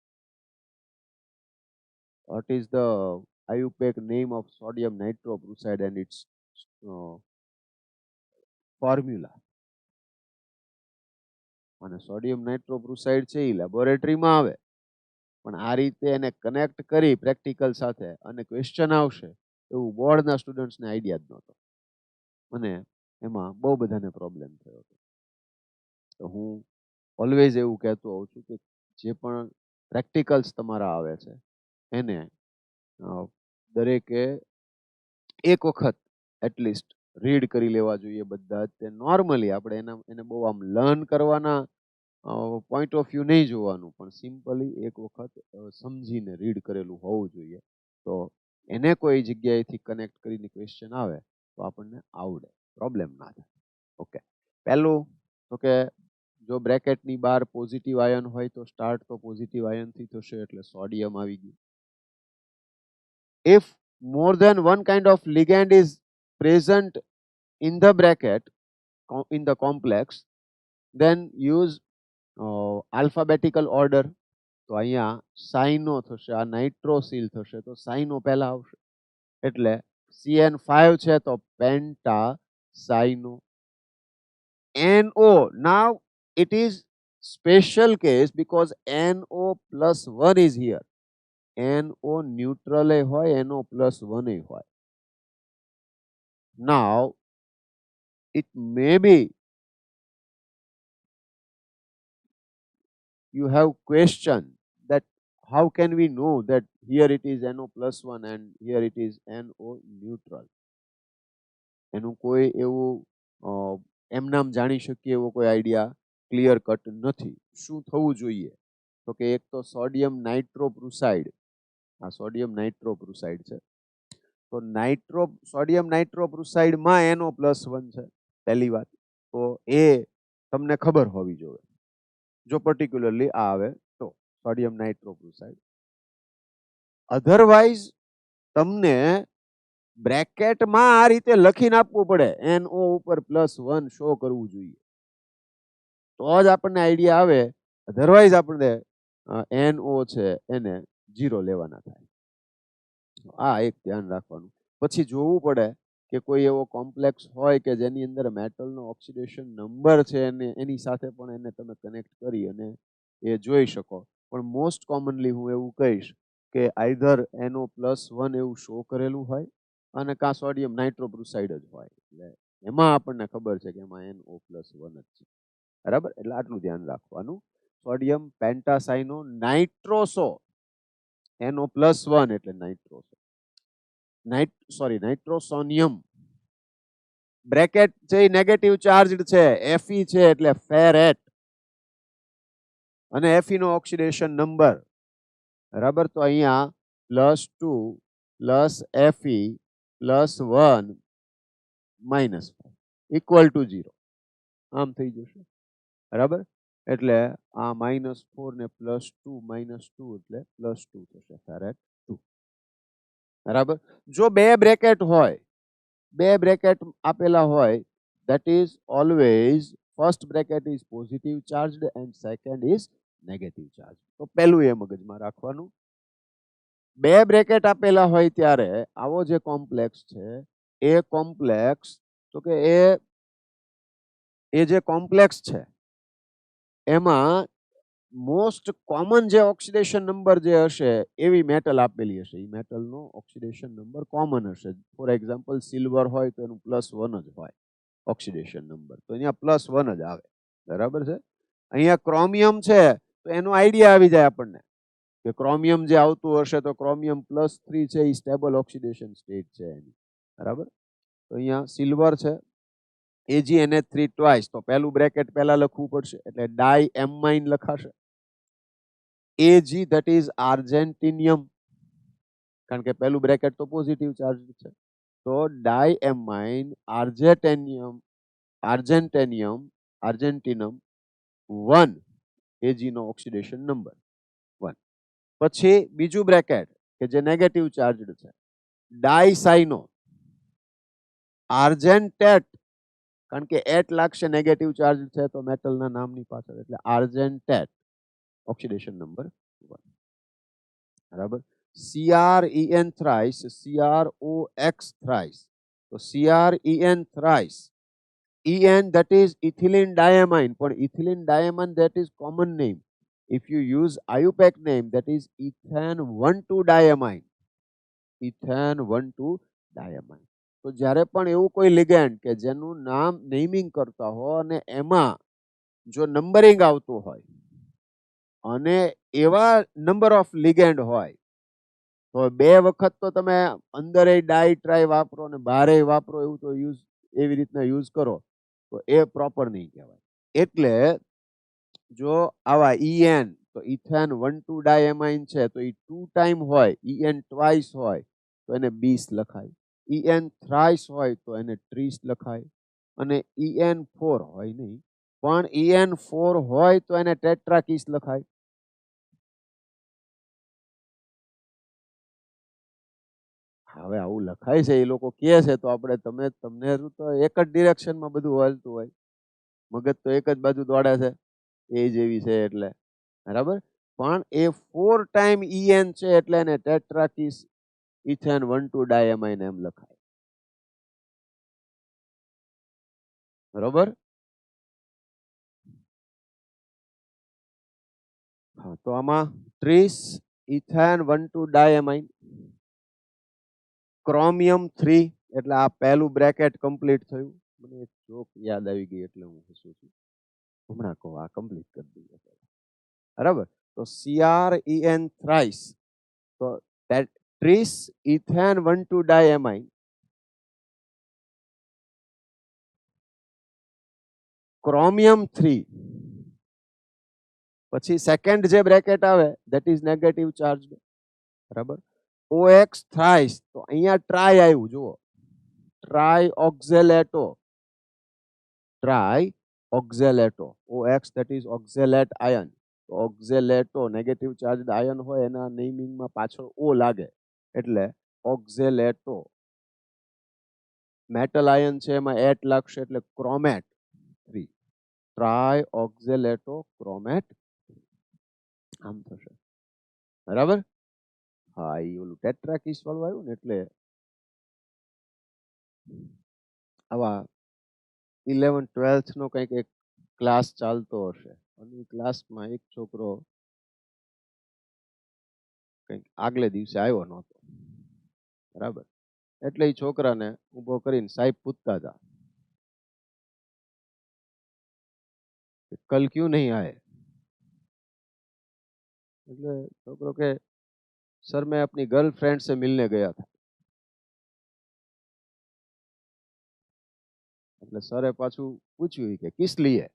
what is the IUPAC name of sodium nitroprusside and its formula. અને સોડિયમ નાઇટ્રોપ્રુસાઇડ છે એ લેબોરેટરીમાં આવે, પણ આ રીતે એને કનેક્ટ કરી પ્રેક્ટિકલ સાથે અને ક્વેશ્ચન આવશે એવું બોર્ડના સ્ટુડન્ટ્સને આઈડિયા જ નહોતો, અને એમાં બહુ બધાને પ્રોબ્લેમ થયો હતો. તો હું ઓલવેઝ એવું કહેતો હોઉં છું કે જે પણ પ્રેક્ટિકલ્સ તમારા આવે છે એને દરેકે એક વખત એટલીસ્ટ રીડ કરી લેવા જોઈએ બધા. તે નોર્મલી આપણે એને બહુ આમ લર્ન કરવાના પોઈન્ટ ઓફ વ્યૂ નહીં જોવાનું, પણ સિમ્પલી એક વખત સમજીને રીડ કરેલું હોવું જોઈએ, તો એને કોઈ જગ્યાએથી કનેક્ટ કરીને ક્વેશ્ચન આવે તો આપણને આવડે, પ્રોબ્લેમ ના થાય. ઓકે, પહેલું તો કે જો બ્રેકેટની બહાર પોઝિટિવ આયન હોય તો સ્ટાર્ટ તો પોઝિટિવ આયનથી થશે, એટલે સોડિયમ આવી ગયું. If more than one kind of ligand is present in the bracket, in the complex, then use alphabetical order. તો અહીંયા સાઇનો થશે, આ નાઇટ્રોસિલ થશે, તો સાઇનો પહેલા આવશે, એટલે CN5 છે તો પેન્ટા સાઇનો. NO, now it is special case because NO plus 1 is here. NO neutral હોય, NO plus 1 હોય. Now it may be you have question that how can we know that here it is NO plus 1 and here it is NO neutral. એનું કોઈ એવું એમનામ જાણી શકીએ એવો કોઈ idea clear cut નથી. શું થવું જોઈએ? તો કે એક તો સોડિયમ નાઇટ્રોબ્રુસાઇડ, આ સોડિયમ નાઇટ્રોબ્રુસાઇડ છે, તો સોડિયમ નાઇટ્રોબ્રુસાઇડમાં NO+1 છે પહેલી વાત. તો એ તમને ખબર હોવી જોઈએ જો પર્ટિક્યુલરલી આ આવે તો સોડિયમ નાઇટ્રોબ્રુસાઇડ. અધરવાઇઝ તમને બ્રેકેટમાં આ રીતે લખીને આપવું પડે, NO ઉપર +1 શો કરવું જોઈએ તો જ આપણને આઈડિયા આવે. અધરવાઇઝ આપણને NO છે એને 0 લેવાના થાય. આ એક ધ્યાન રાખવાનું. પછી જોવું પડે કે કોઈ એવો કોમ્પ્લેક્સ હોય કે જેની અંદર મેટલનો ઓક્સિડેશન નંબર છે અને એની સાથે પણ એને તમે કનેક્ટ કરી અને એ જોઈ શકો. પણ મોસ્ટ કોમનલી હું એવું કહીશ કે આઈધર NO+1 એવું શો કરેલું હોય અને કાં સોડિયમ નાઇટ્રોબ્રુસાઇડ જ હોય. એટલે એમાં આપણને ખબર છે કે એમાં NO+1 જ છે. બરાબર, એટલે આટલું ધ્યાન રાખવાનું. સોડિયમ પેન્ટાસાઇનો નાઇટ્રોસો, NO+1 એટલે નાઇટ્રોસો, નાઇટ્રોસોનિયમ. બ્રેકેટ છે નેગેટિવ ચાર્જડ છે, Fe છે એટલે ફેરેટ અને Fe નો ઓક્સિડેશન નંબર. બરાબર, તો અહીંયા +2 + Fe +1 -5 = 0 આમ થઈ જશે. બરાબર, એટલે આ -4 ને +2 -2 એટલે +2 થશે, ફેરેટ 2. બરાબર, જો બે બ્રેકેટ હોય, બે બ્રેકેટ આપેલા હોય, that is always first bracket is positive charged and second is negative charged. તો પહેલું એ મગજમાં રાખવાનું. બે બ્રેકેટ આપેલા હોય ત્યારે આવો જે કોમ્પ્લેક્સ છે એ કોમ્પ્લેક્સ તો કે એ જે કોમ્પ્લેક્સ છે એમાં મોસ્ટ કોમન જે ઓક્સિડેશન નંબર જે હશે એવી મેટલ આપેલી હશે, એ મેટલનો ઓક્સિડેશન નંબર કોમન હશે. ફોર એક્ઝામ્પલ સિલ્વર હોય તો એનું +1 જ હોય ઓક્સિડેશન નંબર, તો અહીંયા +1 જ આવે. બરાબર છે. અહીંયા ક્રોમિયમ છે તો એનો આઈડિયા આવી જાય આપણને કે ક્રોમિયમ જે આવતું હશે તો ક્રોમિયમ +3 છે એ સ્ટેબલ ઓક્સિડેશન સ્ટેટ છે એની. બરાબર, તો અહીંયા સિલ્વર છે AgNH3 ટ્વાઇસ, તો પહેલું બ્રેકેટ પહેલા લખવું પડશે એટલે ડાયએમાઇન લખાશે. Ag that is આર્જેન્ટિનિયમ, કારણ કે પહેલું બ્રેકેટ તો પોઝિટિવ ચાર્જ છે, તો ડાયએમાઇન આર્જેન્ટિનિયમ 1 Ag નો ઓક્સિડેશન નંબર 1. પછી બીજું બ્રેકેટ કે જે નેગેટિવ ચાર્જડ છે, ડાયસાઇનો આર્જેન્ટેટ, કારણ કે એટ લાગશે નેગેટિવ ચાર્જ છે તો મેટલના નામની પાછળ, એટલે આર્જેન્ટેટ ઓક્સિડેશન નંબર 1. બરાબર, CrEn થ્રાઇસ, CrOx થ્રાઇસ, તો CrEn thrice, En that is ethylene diamine, પણ ethylene diamine that is common name. If you use IUPAC name, that is ethane 1,2-diamine. ethane 1,2-diamine. તો જ્યારે પણ એવું કોઈ લિગેન્ડ કે જેનું નામ નેમિંગ કરતા હો અને એમાં જો નંબરિંગ આવતું હોય અને એવા નંબર ઓફ લિગેન્ડ હોય તો બે વખત તો તમે અંદર ડાઈ ટ્રાય વાપરો અને બારે વાપરો એવું તો એવી રીતના યુઝ કરો તો એ પ્રોપર નહીં કહેવાય. એટલે જો આવા En તો ઇથેન 1,2-diamine છે તો એ 2 ટાઈમ હોય, En ટ્વાઇસ હોય તો એને 20 લખાય, En થ્રાઇસ હોય તો એને 30 લખાય, અને En4 હોય નહીં પણ En4 હોય તો એને ટેટ્રાકીસ લખાય. હવે આવું લખાય છે એ લોકો કહે છે તો આપણે તમને તો એક જ ડિરેક્શનમાં બધું હાલતું હોય, મગજ તો એક જ બાજુ દોડે છે એ જેવી છે એટલે. બરાબર, પણ એ 4 ટાઈમ En છે એટલે એને ટેટ્રાકીસ ઇથેન 1,2-diamine એમ લખાય. બરોબર, તો આમાં ટ્રીસ ઇથેન 1,2 ડાયમાઇન ક્રોમિયમ 3 એટલે આ પહેલું બ્રેકેટ કમ્પ્લીટ થયું. મને એક જોક યાદ આવી ગઈ એટલે હું હસું છું. હમણાં કહું, આ કમ્પ્લીટ કરી દઈએ બરાબર. તો CrEn થ્રાઇસ, તો ટ્રીસ ઇથેન 1,2 ડાયમાઇન ક્રોમિયમ 3 પછી સેકન્ડ જે બ્રેકેટ આવે ધેટ ઇઝ નેગેટિવ ચાર્જ બરાબર. OX થ્રાઇસ, તો અહીંયા ટ્રાય આવ્યું જુઓ, tri oxalato, tri oxalato, OX that is oxalate ion. તો ઓક્ઝેલેટો નેગેટિવ ચાર્જ આયન હોય એના નેમિંગમાં પાછળ O લાગે એટલે ઓક્ઝેલેટો. મેટલ આયન છે એમાં એટ લાગશે એટલે ક્રોમેટ 3, ટ્રાય ઓક્ઝેલેટો ક્રોમેટ આમ થશે બરાબર. હા, એ ઓલું ટેટ્રાકીસ વાળું આવ્યું ને એટલે આવા 11th-12th નો કંઈક એક ક્લાસ ચાલતો હશે અને ક્લાસમાં એક છોકરો કંઈક આગલે દિવસે આવ્યો નહોતો બરાબર. એટલે એ છોકરાને ઊભો કરીને સાહેબ પૂછતા હતા કલ ક્યું નહીં આए. એટલે છોકરો કે सर मैं अपनी गर्लफ्रेंड से मिलने गया था. એટલે સરે પાછું પૂછ્યું કે કિસ લીએ.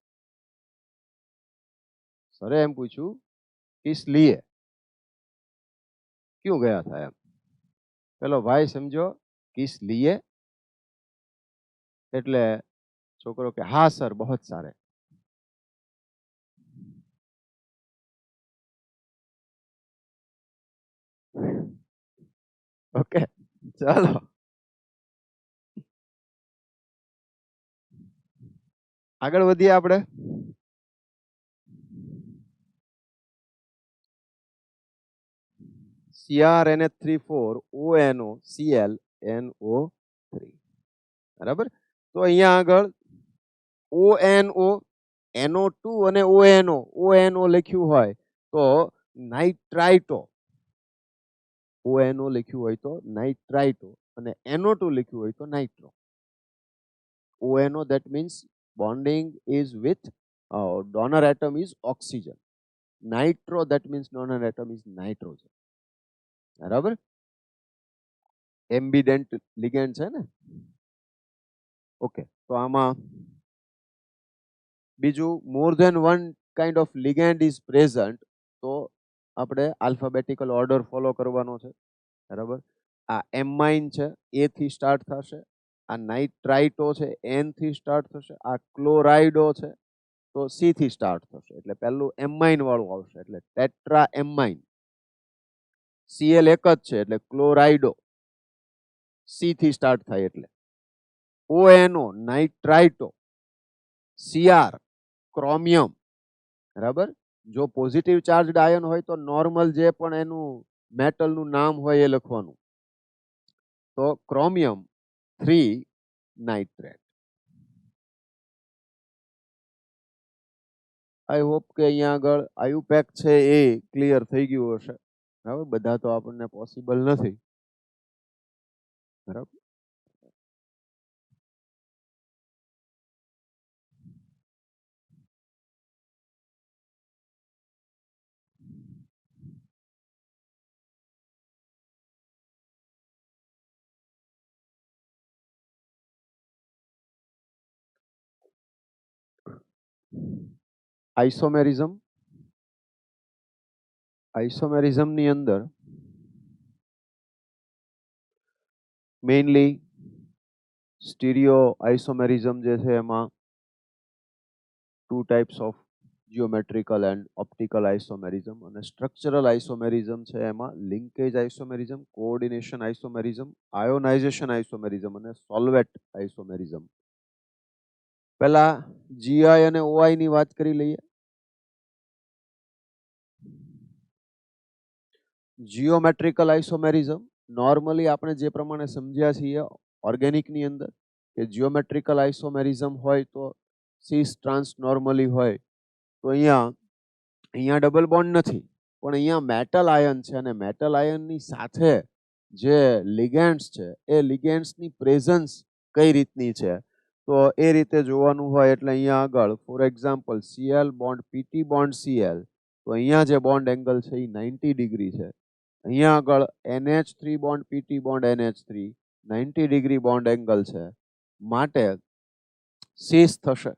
સરે એમ પૂછ્યું કિસ લીએ, ક્यों गया था એમ. પેલો ભાઈ સમજો કિસ લીએ એટલે છોકરો કે હા સર बहुत सारे. ઓકે ચાલો આગળ વધીએ આપણે. CrNH3 ONO Cl NO3 બરાબર. તો અહીંયા આગળ ONO NO2 અને ONO લખ્યું હોય તો નાઇટ્રાઇટો, ONO લખ્યું હોય તો નાઇટ્રાઇટો અને NO2 લખ્યું હોય તો nitro. ONO that means bonding is with donor atom is oxygen. Nitro that means donor atom is nitrogen. બરાબર. એમ્બિડેન્ટ લિગેન્ડ છે ને. ઓકે, તો આમાં બીજું more than one kind of ligand is present તો આપણે આલ્ફાબેટિકલ ઓર્ડર ફોલો કરવાનો છે બરાબર. આ એમાઇન છે એ થી સ્ટાર્ટ થશે, આ નાઇટ્રાઇટો છે એન થી સ્ટાર્ટ થશે, આ ક્લોરાઇડો છે તો સી થી સ્ટાર્ટ થશે એટલે પહેલું એમાઇન વાળું આવશે એટલે ટેટ્રા એમાઇન. Cl એક જ છે એટલે ક્લોરાઇડો, સી થી સ્ટાર્ટ થાય એટલે ONO નાઇટ્રાઇટો, Cr ક્રોમિયમ બરાબર. જો પોઝિટિવ ચાર્જડ આયન હોય તો નોર્મલ જે પણ એનું મેટલનું નામ હોય એ લખવાનું. તો ક્રોમિયમ 3 નાઇટ્રેટ. આઈ હોપ કે અહીંયા આગળ આયુપેક છે એ ક્લિયર થઈ ગયું હશે. હવે બધા તો આપણને પોસિબલ નથી બરાબર. આઇસોમેરિઝમ, આઇસોમેરિઝમની અંદર મેઇનલી સ્ટીરિયો આઇસોમેરિઝમ જે છે એમાં two types of geometrical and optical isomerism અને સ્ટ્રક્ચરલ આઇસોમેરિઝમ છે એમાં linkage isomerism, coordination isomerism, ionisation isomerism અને સોલ્વેટ આઇસોમેરિઝમ. પહેલા જીઆઈ અને ઓઆઈ ની વાત કરી લઈએ. જીઓમેટ્રિકલ આઇસોમેરિઝમ નોર્મલી આપણે જે પ્રમાણે સમજ્યા છીએ ઓર્ગેનિક ની અંદર કે જીઓમેટ્રિકલ આઇસોમેરિઝમ હોય તો સિસ ટ્રાન્સ નોર્મલી હોય તો અહીંયા ડબલ બોન્ડ નથી પણ અહીંયા મેટલ આયન છે અને મેટલ આયનની સાથે જે લિગેન્ડ્સ છે એ લિગેન્ડ્સની પ્રેઝન્સ કઈ રીતની છે તો એ રીતે જોવાનું હોય એટલે અહીંયા આગળ for example Cl bond Pt bond Cl તો અહીંયા જે બોન્ડ એંગલ છે એ 90 ડિગ્રી છે. અહીંયા આગળ NH3 bond Pt bond NH3 90 degree bond angle છે માટે સીસ થશે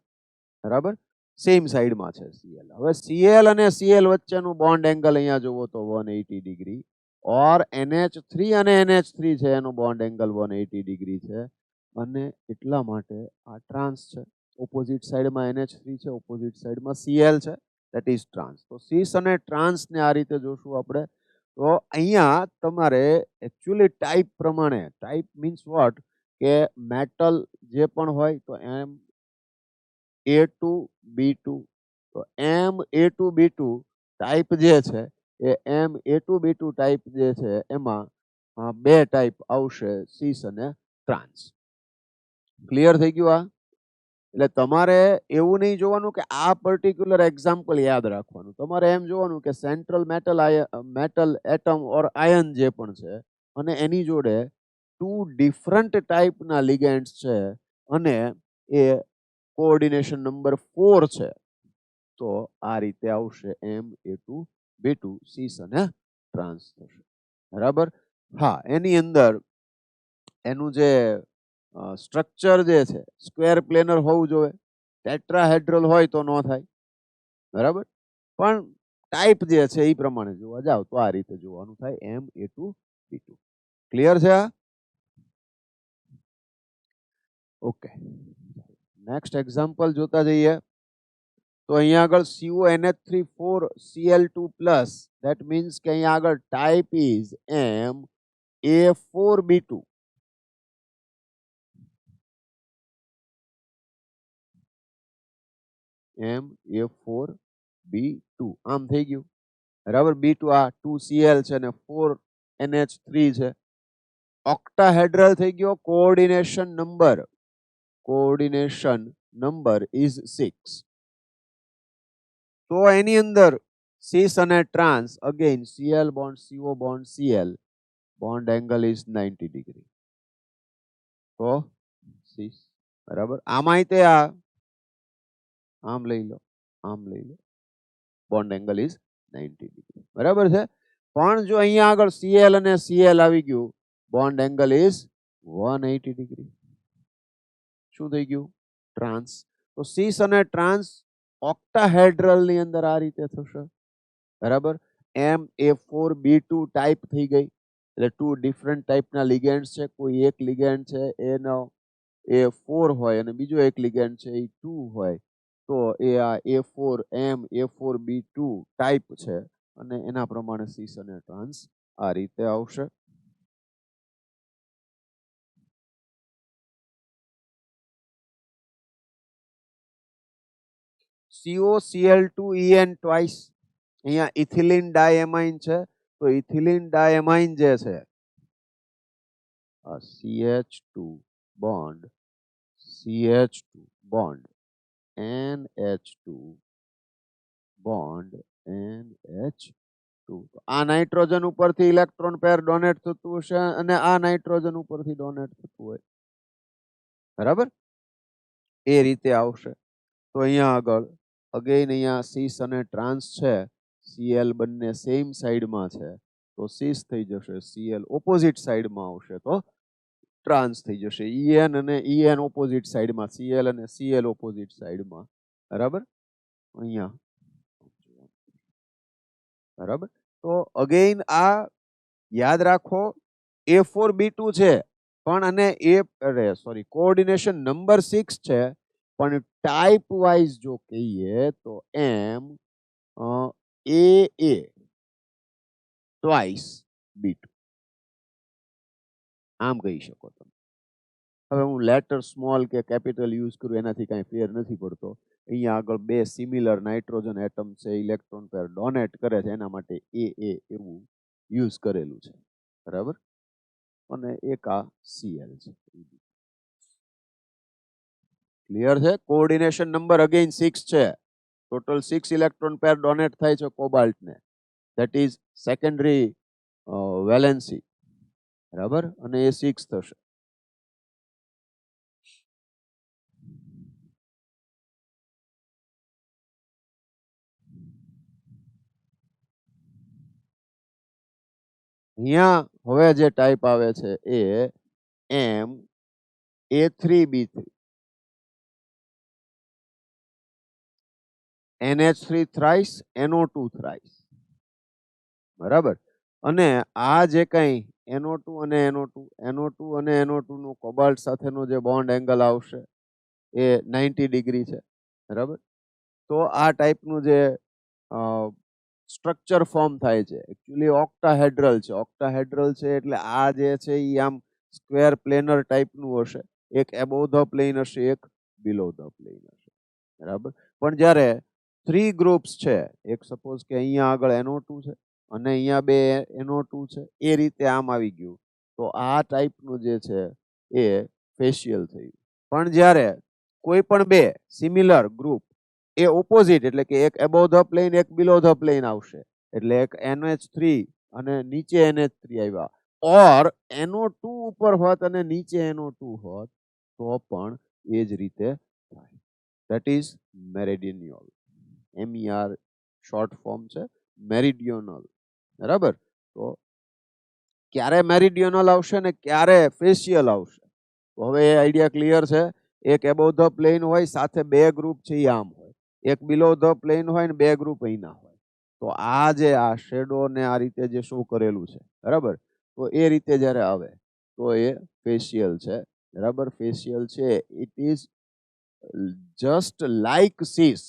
બરાબર સેમ સાઈડમાં છે Cl. હવે Cl અને Cl વચ્ચેનું બોન્ડ એંગલ અહીંયા જુઓ તો 180 ડિગ્રી ઓર NH3 અને NH3 છે એનો બોન્ડ એંગલ 180 ડિગ્રી છે અને એટલા માટે આ ટ્રાન્સ છે. ઓપોઝિટ સાઈડમાં NH3 છે ઓપોઝિટ સાઈડમાં Cl છે ધેટ ઇઝ ટ્રાન્સ. તો સીસ અને ટ્રાન્સ ને આ રીતે જોશું આપણે. તો અહીંયા તમારે એકચ્યુઅલી ટાઈપ પ્રમાણે ટાઈપ મીન્સ વોટ કે મેટલ જે પણ હોય તો એમ A2B2 તો MA2B2 ટાઈપ જે છે એ MA2B2 ટાઈપ જે છે એમાં બે ટાઈપ આવશે સીસ અને ટ્રાન્સ. ક્લિયર થઈ ગયું આ? એટલે તમારે એવું નહીં જોવાનું કે આ પર્ટિક્યુલર એક્ઝામ્પલ યાદ રાખવાનું, તમારે એમ જોવાનું કે સેન્ટ્રલ મેટલ એટમ ઓર આયન જે પણ છે અને એની જોડે ટુ ડિફરન્ટ ટાઈપના લિગેન્ડ્સ છે અને એ કોઓર્ડિનેશન નંબર 4 છે તો આ રીતે આવશે MA2B2 સીસ અને ટ્રાન્સ થશે બરાબર. હા એની અંદર એનું જે સ્ટ્રક્ચર જે છે સ્ક્વેર પ્લેનર હોવું જોઈએ, ટેટ્રાહેડ્રલ હોય તો ન થાય બરાબર, પણ ટાઈપ જે છે એ પ્રમાણે જોવા જાવ તો આ રીતે જોવાનું થાય MA2B2. ક્લિયર છે આ? ઓકે નેક્સ્ટ એક્ઝામ્પલ જોતા જઈએ તો અહીંયા આગળ CONH3 4Cl2+ ધેટ મીન્સ કે અહીંયા આગળ ટાઈપ ઇઝ MA4B2. MA4B2 આમ થઈ ગયું બરાબર. B2 આ 2Cl છે અને 4NH3 છે. ઓક્ટાહેડ્રલ થઈ ગયો. Coordination number is 6. તો એની અંદર સીસ અને trans again Cl bond CO bond Cl bond angle is 90 degree. તો સીસ બરાબર. આમાંય તે આમ લઈ લો બોન્ડ એંગલ ઇઝ 90 ડિગ્રી બરાબર છે. પણ જો અહીંયા આગળ Cl અને Cl આવી ગયું બોન્ડ એંગલ ઇઝ 180 ડિગ્રી. શું થઈ ગયું? ટ્રાન્સ. તો સીસ અને ટ્રાન્સ ઓક્ટાહેડ્રલ ની અંદર આ રીતે થશે બરાબર. MA4B2 ટાઈપ થઈ ગઈ એટલે ટુ ડિફરન્ટ ટાઈપના લિગેન્ડ્સ છે. કોઈ એક લિગેન્ડ છે એનો A4 હોય અને બીજો એક લિગેન્ડ છે એ 2 હોય તો એ આ MA4B2 ટાઈપ છે અને એના પ્રમાણે સીસ અને ટ્રાન્સ આ રીતે આવશે. COCl2En ટ્વાઇસ અહીંયા ઇથિલિન ડાયએમાઇન છે તો ઇથિલિન ડાયએમાઇન જે છે CH2 bond NH2 bond NH2 આ નાઇટ્રોજન ઉપરથી ઇલેક્ટ્રોન પેર ડોનેટ થતું હશે અને આ નાઇટ્રોજન ઉપરથી ડોનેટ થતું હોય બરાબર. એ રીતે આવશે. તો અહીંયા આગળ અગેન અહીંયા સીસ અને ટ્રાન્સ છે. Cl બંને સેમ સાઈડમાં છે તો સીસ થઈ જશે. Cl ઓપોઝિટ સાઈડમાં આવશે તો ટ્રાન્સ થઈ જશે. En અને En ઓપોઝિટ સાઈડમાં, Cl અને Cl ઓપોઝિટ સાઈડમાં બરાબર. અહીંયા બરાબર. તો અગેન આ યાદ રાખો A4B2 છે પણ અને કોઓર્ડિનેશન નંબર 6 છે પણ ટાઈપ વાઇઝ જો કહીએ તો MAA ટ્વાઇસ B2 આમ કહી શકો તમે. હવે હું લેટર સ્મોલ કે કેપિટલ યુઝ કરું એનાથી કાંઈ ફેર નથી પડતો. અહીંયા આગળ બે સિમિલર નાઇટ્રોજન એટમ છે ઇલેક્ટ્રોન પેર ડોનેટ કરે છે એના માટે AA એવું યુઝ કરેલું છે બરાબર. અને એક આ Cl છે. ક્લિયર છે? કોઓર્ડિનેશન નંબર અગેન 6 છે. ટોટલ 6 ઇલેક્ટ્રોન પેર ડોનેટ થાય છે કોબાલ્ટ ને that is secondary valency, બરાબર, અને એ 6 થશે. અહીંયા હવે જે ટાઈપ આવે છે એ MA3B3 NH3 thrice NO2 thrice, બરાબર. અને આ જે કઈ NO2 અને NO2 અને NO2 નો કોબાલ્ટ સાથેનો જે બોન્ડ એંગલ આવશે એ 90 ડિગ્રી છે, બરાબર. તો આ ટાઈપનું જે સ્ટ્રક્ચર ફોર્મ થાય છે એકચ્યુઅલી ઓક્ટાહેડ્રલ છે. ઓક્ટાહેડ્રલ છે એટલે આ જે છે એ આમ સ્ક્વેર પ્લેનર ટાઈપનું હશે. એક એબોવ ધ પ્લેન હશે, એક બિલો ધ પ્લેન હશે, બરાબર. પણ જ્યારે 3 ગ્રુપ્સ છે, એક સપોઝ કે અહીંયા આગળ NO2 છે અને અહીંયા બે NO2 છે, એ રીતે આમ આવી ગયું, તો આ ટાઈપનું જે છે એ ફેશિયલ થયું. પણ જ્યારે કોઈ પણ બે સિમિલર ગ્રુપ એ ઓપોઝિટ, એટલે કે એક એબોવ ધ પ્લેન એક બિલો ધ પ્લેન આવશે, એટલે એક NH3 અને નીચે NH3 આવ્યા, ઓર NO2 ઉપર હોત અને નીચે NO2 હોત તો પણ એ જ રીતે થાય. That is meridional. MER short form છે, મેરિડિયોનલ, બરાબર. તો ક્યારે મેરિડિયોનલ આવશે ને ક્યારે ફેશિયલ આવશે, તો હવે એ આઈડિયા ક્લિયર છે. એક એબોવ ધ પ્લેન હોય, સાથે બે ગ્રુપ છે એ આમ હોય, એક બિલો ધ પ્લેન હોય ને બે ગ્રુપ અહીંના હોય. તો આ જે આ શેડો ને આ રીતે જે શો કરેલું છે, બરાબર, તો એ રીતે જ્યારે આવે તો એ ફેશિયલ છે, બરાબર. ફેશિયલ છે, it is just like seas.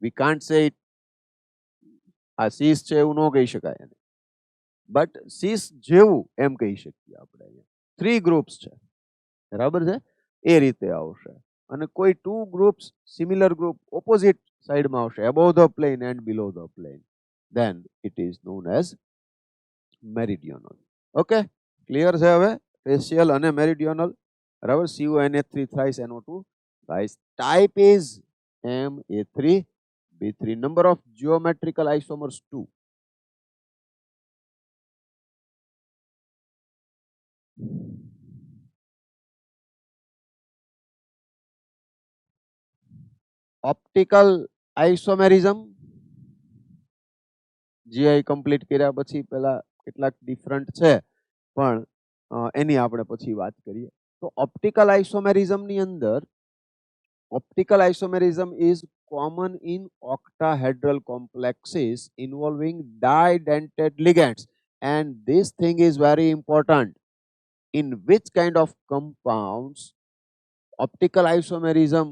We can't સે ઇટ આ સીસ છે એવું ન કહી શકાય એને, બટ સીસ જેવું એમ કહી શકીએ આપણે. અહીંયા 3 ગ્રુપ્સ છે, બરાબર છે, એ રીતે આવશે. અને કોઈ 2 ગ્રુપ્સ સિમિલર ગ્રુપ ઓપોઝિટ સાઈડમાં આવશે, above the plane and below the plane, then it is known as meridional. Okay, clear છે હવે ફેશિયલ અને મેરિડિયોનલ, બરાબર. CONH3 thrice NO2 thrice. Type is MA3B3. Number of geometrical isomers 2. Optical isomerism GI complete કર્યા પછી પેલા કેટલાક different છે, પણ એની આપણે પછી વાત કરીએ. તો ઓપ્ટિકલ આઇસોમેરિઝમની અંદર optical isomerism is common in octahedral complexes involving didentate ligands, and this thing is very important. In which kind of compounds optical isomerism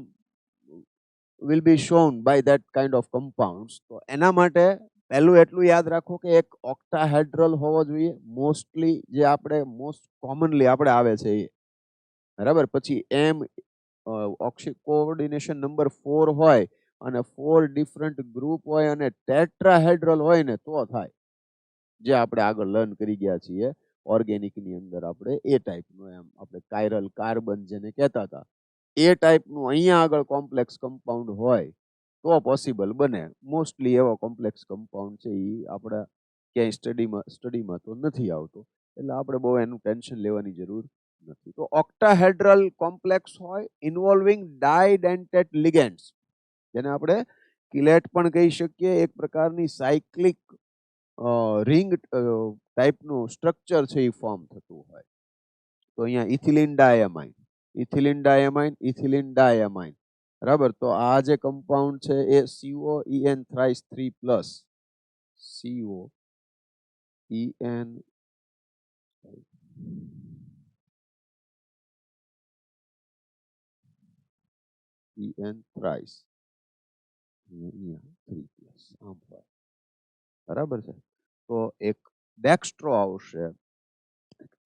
will be shown by that kind of compounds? તો એના માટે પહેલું એટલું યાદ રાખો કે એક ઓક્ટાહેડ્રલ હોવો જોઈએ, મોસ્ટલી જે આપણે મોસ્ટ કોમનલી આપણે આવે છે એ, બરાબર. પછી એમ કોઓર્ડિનેશન નંબર 4 હોય અને 4 ડિફરન્ટ ગ્રુપ હોય અને ટેટ્રાહેડ્રલ હોય ને તો થાય, જે આપણે આગળ લર્ન કરી ગયા છીએ ઓર્ગેનિકની અંદર. આપણે એ ટાઈપનું એમ આપણે કાયરલ કાર્બન જેને કહેતા હતા એ ટાઈપનું અહીંયા આગળ કોમ્પ્લેક્સ કમ્પાઉન્ડ હોય તો પોસિબલ બને. મોસ્ટલી એવો કોમ્પ્લેક્સ કમ્પાઉન્ડ છે એ આપણા ક્યાંય સ્ટડીમાં તો નથી આવતો, એટલે આપણે બહુ એનું ટેન્શન લેવાની જરૂર નથી. તો ઓક્ટાહેડ્રલ કોમ્પ્લેક્સ હોય ઇન્વોલ્વિંગ ડાયડેન્ટેટ લિગેન્ડ્સ, જેને આપણે કિલેટ પણ કહી શકીએ, એક પ્રકારની સાયક્લિક રિંગ ટાઈપનું સ્ટ્રક્ચર છે એ ફોર્મ થતું હોય. તો અહીંયા ઇથિલિન ડાયમાઇન, ઇથિલિન ડાયમાઇન, ઇથિલિન ડાયમાઇન, બરાબર. તો આ જે કમ્પાઉન્ડ છે એ COEN thrice 3 plus COEN thrice 3 plus આમ હોય, બરાબર છે. તો એક ડેક્સ્ટ્રો આવશે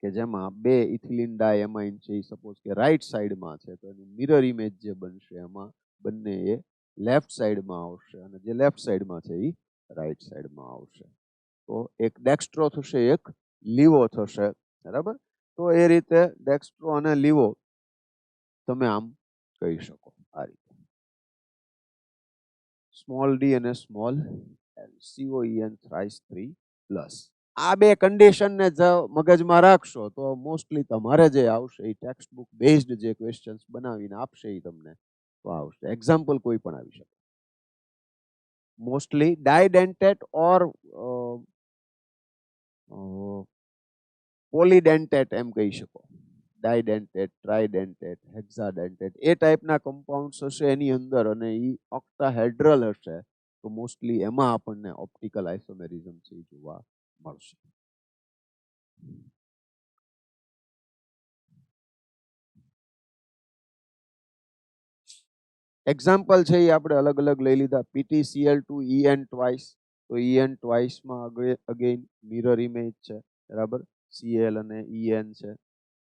કે જેમાં બે ઇથિલિન ડાયમાઇન છે એ સપોઝ કે રાઈટ સાઈડમાં છે, તો એનું મિરર ઇમેજ જે બનશે એમાં બંને એ લેફ્ટ સાઈડમાં આવશે અને જે લેફ્ટ સાઈડમાં છે એ રાઈટ સાઈડમાં આવશે. તો એક ડેક્સ્ટ્રો થશે, એક લીવો થશે, બરાબર. તો એ રીતે ડેક્સ્ટ્રો અને લીવો તમે આમ કહી શકો આ રીતે, સ્મોલ ડી અને સ્મોલ COEN thrice 3 પ્લસ. આ બે કન્ડિશન ને જો મગજમાં રાખશો તો મોસ્ટલી તમારે જે આવશે એ ટેક્સ્ટ બુક બેઝડ જે ક્વેશ્ચન્સ બનાવીને આપશે એ તમને તો આવશે. એક્ઝામ્પલ કોઈ પણ આવી શકે. મોસ્ટલી ડાયડેન્ટેટ ઓર પોલીડેન્ટેટ એમ કહી શકો. ડાયડેન્ટેટ, ટ્રાઇડેન્ટેટ, હેક્સાડેન્ટેટ એ ટાઈપના કમ્પાઉન્ડ્સ હશે એની અંદર અને એ ઓક્ટાહેડ્રલ હશે તો મોસ્ટલી એમાં આપણને ઓપ્ટિકલ આઇસોમેરિઝમ છે જોવા મળશે. એક્ઝામ્પલ છે એ આપણે અલગ અલગ લઈ લીધા. PtCl2 En ટ્વાઇસ, તો En ટ્વાઇસમાં અગેન મિરર ઇમેજ છે, બરાબર. Cl અને En છે,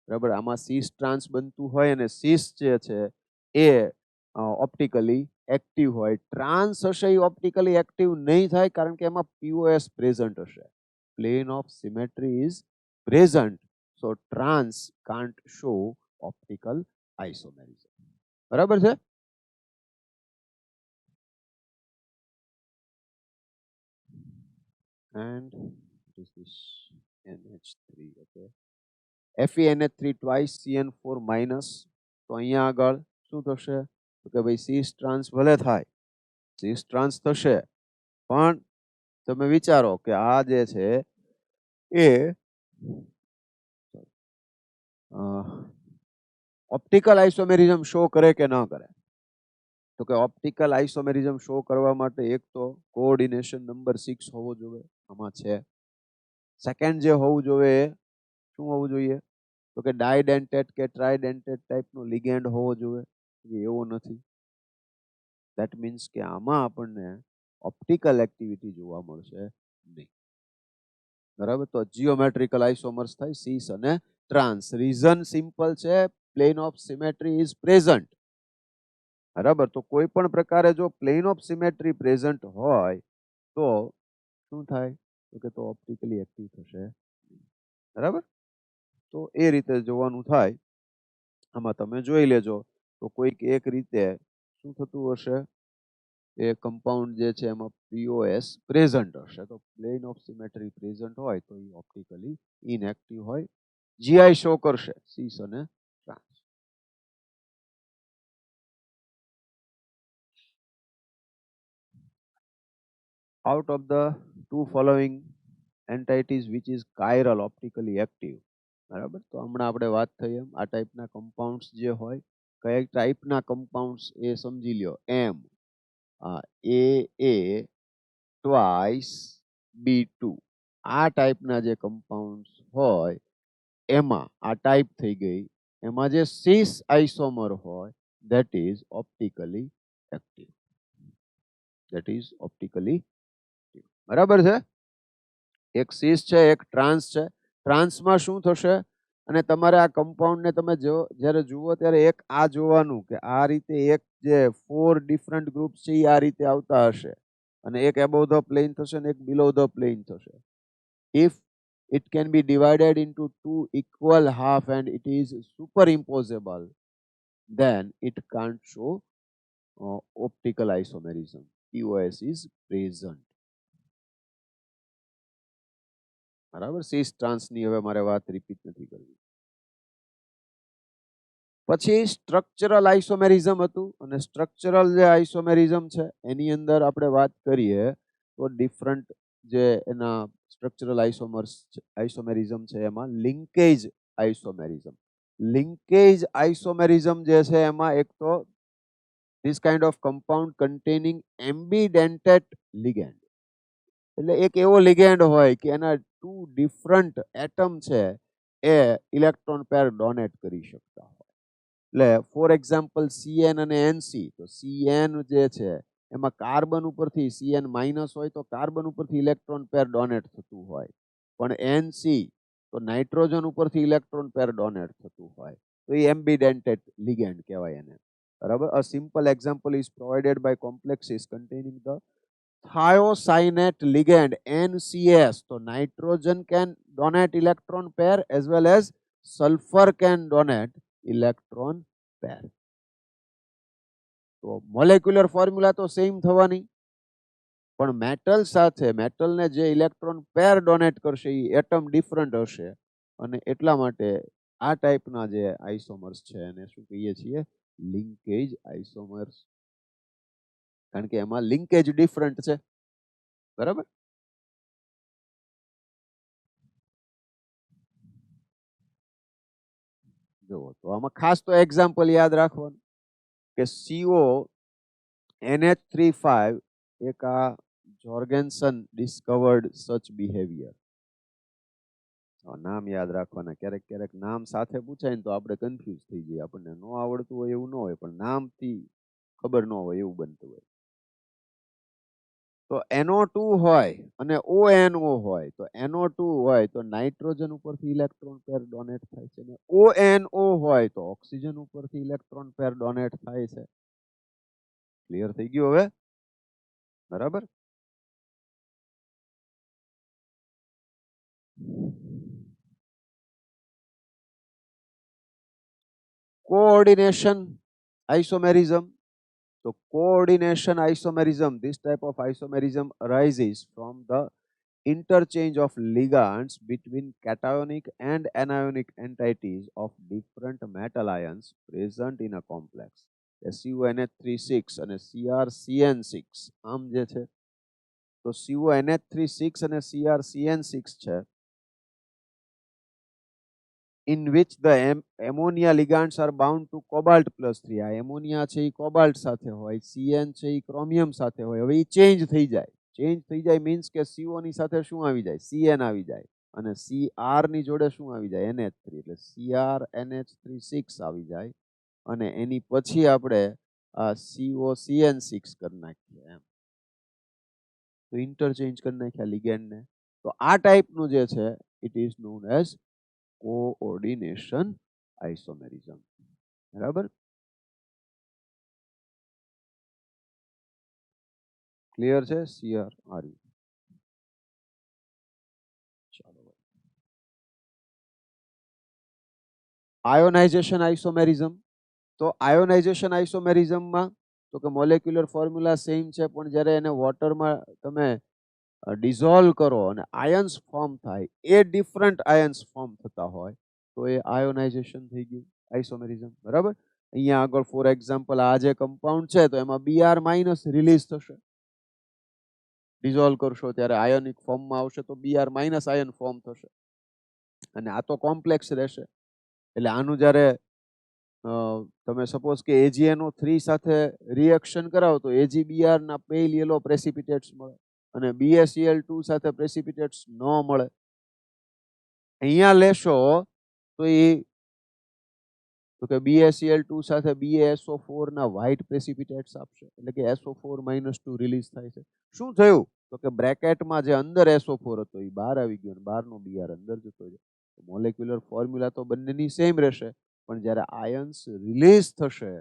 બરાબર. આમાં સિસ ટ્રાન્સ બનતું હોય અને સિસ જે છે એ ઓપ્ટિકલી એક્ટિવ હોય. ટ્રાન્સ હશે એ ઓપ્ટિકલી એક્ટિવ નહીં થાય કારણ કે એમાં POS પ્રેઝન્ટ હશે. Plane of symmetry is present, so trans can't show optical isomerism. બરાબર છે. And what is this? NH3, okay. FeNH3 twice CN4 minus. તો અહીંયા આગળ શું થશે તો કે ભાઈ સિસ ટ્રાન્સ ભલે થાય, સિસ ટ્રાન્સ થશે પણ તમે વિચારો કે આ જે છે એ ઓપ્ટિકલ આઇસોમેરિઝમ શો કરે કે ન કરે. તો કે ઓપ્ટિકલ આઇસોમેરિઝમ શો કરવા માટે એક તો કોઓર્ડિનેશન નંબર 6 હોવો જોઈએ, આમાં છે. સેકન્ડ જે હોવું જોઈએ શું હોવું જોઈએ તો કે ડાયડેન્ટેટ કે ટ્રાઇડેન્ટેટ ટાઈપનો લિગેન્ડ હોવો જોઈએ. એવો નથી. ધેટ મીન્સ કે આમાં આપણને ઓપ્ટિકલ એક્ટિવિટી જોવા મળશે નહીં. બરાબર. તો જીઓમેટ્રિકલ આઇસોમર્સ થાય સિસ અને ટ્રાન્સ. રીઝન સિમ્પલ છે, plane of symmetry is present. બરાબર. તો કોઈ પણ પ્રકારે જો પ્લેન ઓફ સિમેટ્રી પ્રેઝન્ટ હોય તો શું થાય તો કે તો ઓપ્ટિકલી એક્ટિવ થશે. બરાબર. તો એ રીતે જોવાનું થાય. આમાં તમે જોઈ લેજો તો કોઈક એક રીતે શું થતું હશે એ કમ્પાઉન્ડ જે છે એમાં POS પ્રેઝન્ટ હશે. તો પ્લેન ઓફ સિમેટ્રી પ્રેઝન્ટ હોય તો એ ઓપ્ટિકલી ઇનએક્ટિવ હોય. GI શો કરશે સિસ અને trans. Out of the two following entities which is chiral optically active. બરાબર. તો હમણાં આપણે વાત થઈ એમ આ ટાઈપના કમ્પાઉન્ડ્સ જે હોય કયા ટાઈપના કમ્પાઉન્ડ્સ એ સમજી લ્યો. M AA ટ્વાઇસ B2 આ ટાઈપના જે કમ્પાઉન્ડ્સ હોય એમાં આ ટાઈપ થઈ ગઈ. એમાં જે સિસ આઇસોમર હોય that is optically active. That is optically active. બરાબર છે. એક સિસ છે એક ટ્રાન્સ છે. ટ્રાન્સમાં શું થશે અને તમારે આ કમ્પાઉન્ડને તમે જો જ્યારે જુઓ ત્યારે એક આ જોવાનું કે આ રીતે એક જે 4 ડિફરન્ટ ગ્રુપ્સ છે એ આ રીતે આવતા હશે અને એક above the plane થશે અને એક below the plane થશે. If it can be divided into two equal half and it is superimposable, then it can't show optical isomerism. POS is present. બરાબર. સિસ ટ્રાન્સની હવે મારે વાત રિપીટ નથી કરવી. પછી સ્ટ્રક્ચરલ આઇસોમેરિઝમ હતું અને સ્ટ્રક્ચરલ જે આઇસોમેરિઝમ છે એની અંદર આપણે વાત કરીએ તો ડિફરન્ટ જે એના સ્ટ્રક્ચરલ આઇસોમેરિઝમ છે એમાં લિંકેજ આઇસોમેરિઝમ. લિંકેજ આઇસોમેરિઝમ જે છે એમાં એક તો this kind of compound containing ambidentate ligand. એટલે એક એવો લિગેન્ડ હોય કે એના 2 ડિફરન્ટ એટમ છે એ ઇલેક્ટ્રોન પેર ડોનેટ કરી શકતા હોય. એટલે ફોર એક્ઝામ્પલ CN અને NC. તો CN જે છે એમાં કાર્બન ઉપરથી CN માઇનસ હોય તો કાર્બન ઉપરથી ઇલેક્ટ્રોન પેર ડોનેટ થતું હોય, પણ NC તો નાઇટ્રોજન ઉપરથી ઇલેક્ટ્રોન પેર ડોનેટ થતું હોય તો એ એમ્બિડેન્ટેડ લિગેન્ડ કહેવાય એને. બરાબર. A simple example is provided by complexes containing the thiocyanate ligand NCS. So nitrogen can donate electron pair as well as sulfur can donate electron pair. તો molecular formula તો same થવાની. પણ મેટલ સાથે મેટલને જે ઇલેક્ટ્રોન પેર ડોનેટ કરશે એ atom different હશે અને એટલા માટે આ ટાઈપના જે આઇસોમર્સ છે એને શું કહીએ છીએ? Linkage isomers. કારણ કે એમાં લિંકેજ ડિફરન્ટ છે. બરાબર? જો તો આમાં ખાસ તો એક્ઝામ્પલ યાદ રાખવાનું કે CO NH3 એક આ જોર્ગેન્સન ડિસ્કવર્ડ સચ બિહેવિયર. નામ યાદ રાખવાના. ક્યારેક ક્યારેક નામ સાથે પૂછાય ને તો આપણે કન્ફ્યુઝ થઈ જઈએ. આપણને ન આવડતું હોય એવું ન હોય, પણ નામથી ખબર ન હોય એવું બનતું હોય. તો NO2 હોય અને ONO હોય, તો NO2 હોય તો નાઇટ્રોજન ઉપરથી ઇલેક્ટ્રોન પેર ડોનેટ થાય છે, અને ONO હોય તો ઓક્સિજન ઉપરથી ઇલેક્ટ્રોન પેર ડોનેટ થાય છે. ક્લિયર થઈ ગયું હવે? બરાબર? Coordination isomerism. So coordination isomerism, this type of isomerism arises from the interchange of ligands between cationic and anionic entities of different metal ions present in a complex. CuNH3 અને CrCN6 આમ જે છે, તો CuNH3 અને CrCN6 છે, in which the ammonia ligands are bound to cobalt +3. આ ammonia છે એ cobalt સાથે હોય, CN છે એ ક્રોમિયમ સાથે હોય. હવે એ ચેન્જ થઈ જાય. ચેન્જ થઈ જાય મીન્સ કે CO ની સાથે શું આવી જાય? CN આવી જાય, અને CR ની જોડે શું આવી જાય? NH3, એટલે CrNH3 આવી જાય, અને એની પછી આપણે COCN6 કરી નાખીએ એમ. તો ઇન્ટરચેન્જ કરી નાખ્યા લિગેન્ડ ને. તો આ ટાઈપનું જે છે it is known as coordination isomerism. બરાબર? ક્લિયર છે? CR RE. ચાલો, આયોનાઇઝેશન આઇસોમેરિઝમ. તો આયોનાઇઝેશન આઇસોમેરિઝમમાં તો કે મોલેક્યુલર ફોર્મ્યુલા સેમ છે, પણ જ્યારે એને વોટરમાં તમે ડિઝોલ્વ કરો અને આયન્સ ફોર્મ થાય, એ ડિફરન્ટ આયન્સ ફોર્મ થતા હોય તો એ આયોનાઇઝેશન થઈ ગયું, આઇસોમેરિઝમ. બરાબર? અહીંયા આગળ ફોર એક્ઝામ્પલ આ જે કમ્પાઉન્ડ છે તો એમાં Br- રિલીઝ થશે. ડિઝોલ્વ કરશો ત્યારે આયોનિક ફોર્મમાં આવશે તો Br- આયન ફોર્મ થશે, અને આ તો કોમ્પ્લેક્સ રહેશે. એટલે આનું જ્યારે તમે સપોઝ કે AgNO3 સાથે રિએક્શન કરાવો તો AgBr ના પેલ યલો પ્રેસિપિટેટ્સ મળે, અને BaCl2 સાથે પ્રેસિપિટેટ્સ ન મળે. અહીંયા લેશો તો એ તો કે BaCl2 સાથે BaSO4 ના વ્હાઇટ પ્રેસિપિટેટ્સ આપશે, એટલે કે SO4-2 રિલીઝ થાય છે. શું થયું? તો કે બ્રેકેટમાં જે અંદર SO4 હતો એ બહાર આવી ગયો, અને બહારનો Br અંદર જતો રહ્યો. મોલેક્યુલર ફોર્મ્યુલા તો બંનેની સેમ રહેશે, પણ જ્યારે આયન્સ રિલીઝ થશે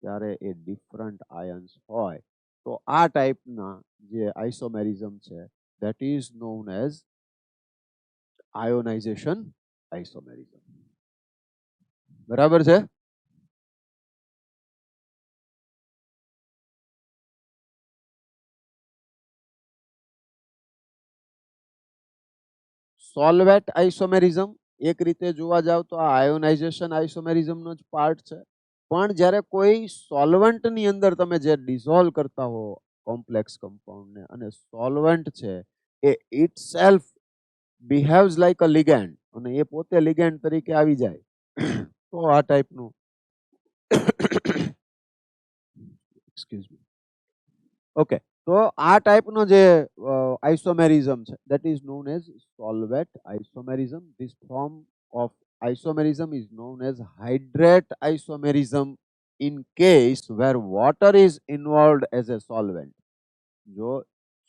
ત્યારે એ ડિફરન્ટ આયન્સ હોય. તો આ ટાઈપના જે આઇસોમેરિઝમ છે that is known as ionization isomerism. બરાબર છે? સોલ્વેટ આઇસોમેરિઝમ એક રીતે જોવા જાવ તો આ આયોનાઇઝેશન આઇસોમેરિઝમનો જ પાર્ટ છે, પણ જ્યારે કોઈ સોલ્વન્ટની અંદર તમે જે ડિઝોલ્વ કરતા હો કોમ્પ્લેક્સ કમ્પાઉન્ડને, અને સોલ્વન્ટ છે એ itself behaves like a ligand, અને એ પોતે લિગેન્ડ તરીકે આવી જાય, તો આ ટાઈપનું એક્સક્યુઝ મી, ઓકે, તો આ ટાઈપનો જે આઇસોમેરિઝમ છે that is known as solvate isomerism. This form of isomerism is known as hydrate isomerism in case where water is involved as a solvent. જો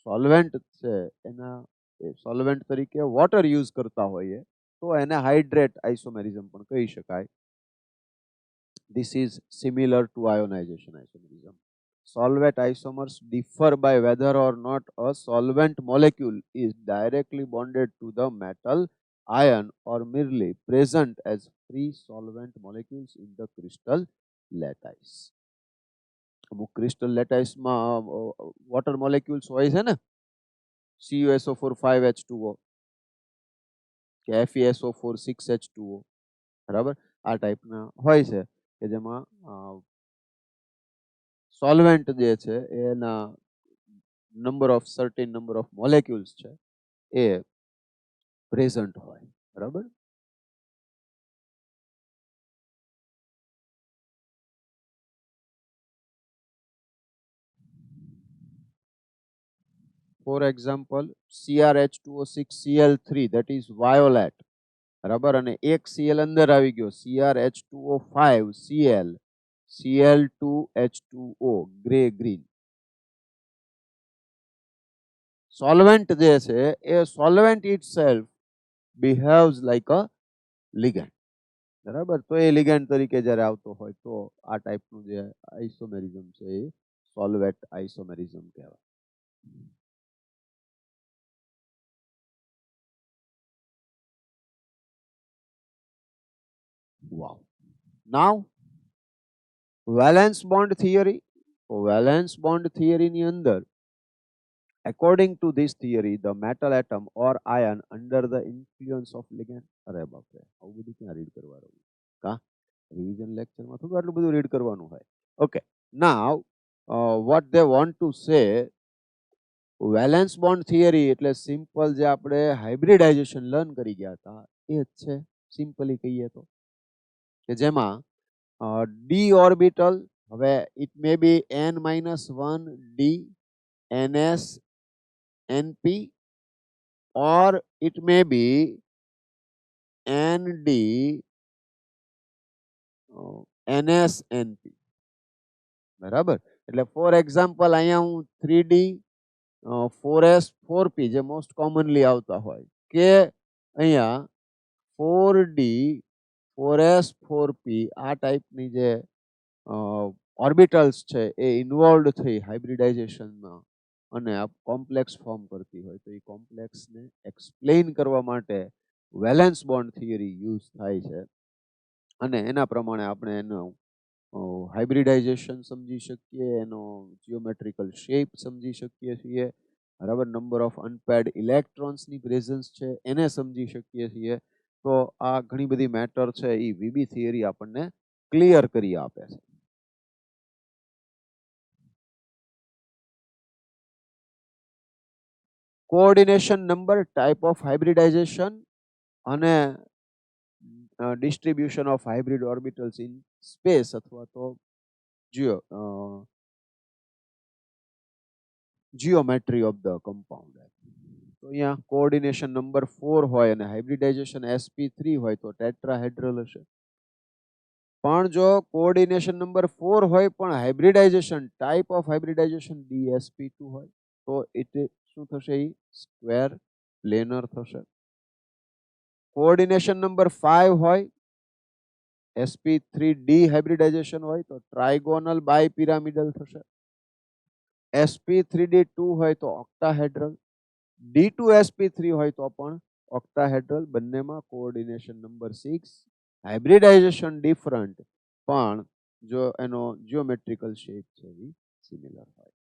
સોલ્વેન્ટ છે એના સોલ્વેન્ટ તરીકે વોટર યુઝ કરતા હોઈએ તો એને હાઇડ્રેટ આઇસોમેરિઝમ પણ કહી શકાય. This is similar to ionization isomerism. Solvate isomers differ by whether or not a solvent molecule is directly bonded to the metal ion or merely present as free solvent molecules in the crystal lattice. અમુક crystal લેટાઇસમાં water molecules હોય છે ને, CuSO4 5H2O કે FeSO4 6H2O, બરાબર, આ ટાઈપના હોય છે કે જેમાં સોલ્વેન્ટ જે છે એના સર્ટેન નંબર ઓફ મોલેક્યુલ્સ છે એ પ્રેઝન્ટ હોય, બરાબર. For example CrH2O6Cl3 that is violet, બરાબર, અને એક Cl અંદર આવી ગયો CrH2O5Cl Cl2H2O grey green. Solvent જે છે એ solvent itself behaves like a ligand, બરાબર. તો એ લિગેન્ડ તરીકે જ્યારે આવતો હોય તો આ ટાઈપનું જે આઇસોમેરિઝમ છે એ સોલ્વેન્ટ આઇસોમેરિઝમ કહેવાય. Wow. Now, valence bond theory. તો valence bond theory ની અંદર, according to this theory, the metal atom or ion under the influence of ligand. અરે બાપરે, આવું બધું ક્યાં રીડ કરવાનું? કા રિવિઝન લેક્ચરમાં થોડું આટલું બધું રીડ કરવાનું હોય. Okay, now what they want to say, valence bond theory એટલે સિમ્પલ જે આપણે હાઇબ્રિડાઇઝેશન લર્ન કરી ગયા હતા એ જ છે. સિમ્પલી કહીએ તો કે જેમાં ડી ઓર્બિટલ, હવે it may be n-1 D ns np or it may be nd ns np, બરાબર. એટલે ફોર એક્ઝામ્પલ અહીંયા હું 3d 4s 4p જે મોસ્ટ કોમનલી આવતા હોય કે અહીંયા 4d 4s 4p આ ટાઈપની જે ઓર્બિટલ્સ છે એ ઇન્વોલ્વ થઈ હાઇબ્રિડાઇઝેશનમાં અને આ કોમ્પ્લેક્સ ફોર્મ કરતી હોય તો એ કોમ્પ્લેક્સને એક્સપ્લેઇન કરવા માટે વેલેન્સ બોન્ડ થિયરી યુઝ થાય છે અને એના પ્રમાણે આપણે એનો હાઇબ્રિડાઇઝેશન સમજી શકીએ, એનો જીઓમેટ્રિકલ શેપ સમજી શકીએ છીએ, બરાબર. નંબર ઓફ અનપેર્ડ ઇલેક્ટ્રોન્સની પ્રેઝન્સ છે એને સમજી શકીએ છીએ. તો આ ઘણી બધી મેટર છે એ વીબી થિયરી આપણને ક્લિયર કરી આપે છે. Coordination number, type of hybridisation અને distribution of hybrid orbitals in space અથવા તો જીઓમેટ્રી ઓફ ધ કમ્પાઉન્ડ. તો અહીંયા કોઓર્ડિનેશન નંબર 4 હોય અને હાઇબ્રિડાઇઝેશન sp3 હોય તો ટેટ્રાહેડ્રલ હશે. પણ જો કોઓર્ડિનેશન નંબર 4 હોય પણ hybridisation type of hybridisation dsp2 હોય તો ઇટ શું થશે? એ સ્ક્વેર પ્લેનર થશે. કોઓર્ડિનેશન નંબર 5 હોય sp3d હાઇબ્રિડાઇઝેશન હોય તો ટ્રાઇગોનલ બાયપિરામિડલ થશે. sp3d2 હોય તો ઓક્ટાહેડ્રલ, d2sp3 હોય તો પણ ઓક્ટાહેડ્રલ. બંનેમાં કોઓર્ડિનેશન નંબર 6, હાઇબ્રિડાઇઝેશન ડિફરન્ટ પણ જો એનો જીઓમેટ્રિકલ શેપ છે એ સિમિલર હોય.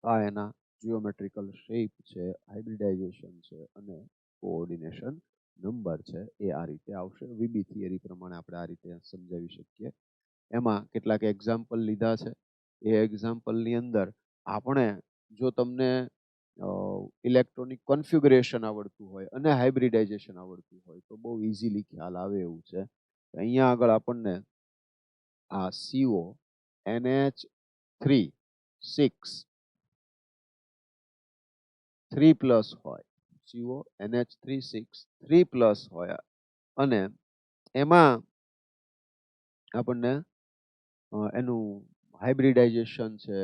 આ એના જીઓમેટ્રિકલ શેપ છે, હાઇબ્રિડાઇઝેશન છે અને કોઓર્ડિનેશન નંબર છે એ આ રીતે આવશે. વીબી થિયરી પ્રમાણે આપણે આ રીતે સમજાવી શકીએ. એમાં કેટલાક એક્ઝામ્પલ લીધા છે. એ એક્ઝામ્પલની અંદર આપણે જો તમને ઇલેક્ટ્રોનિક કોન્ફિગરેશન આવડતું હોય અને હાઇબ્રિડાઇઝેશન આવડતું હોય તો બહુ ઇઝીલી ખ્યાલ આવે એવું છે. અહીંયા આગળ આપણને આ CO NH3 6 3+ હોય, CO NH3 6 3+ હોય અને એમાં આપણને એનું હાઇબ્રિડાઇઝેશન છે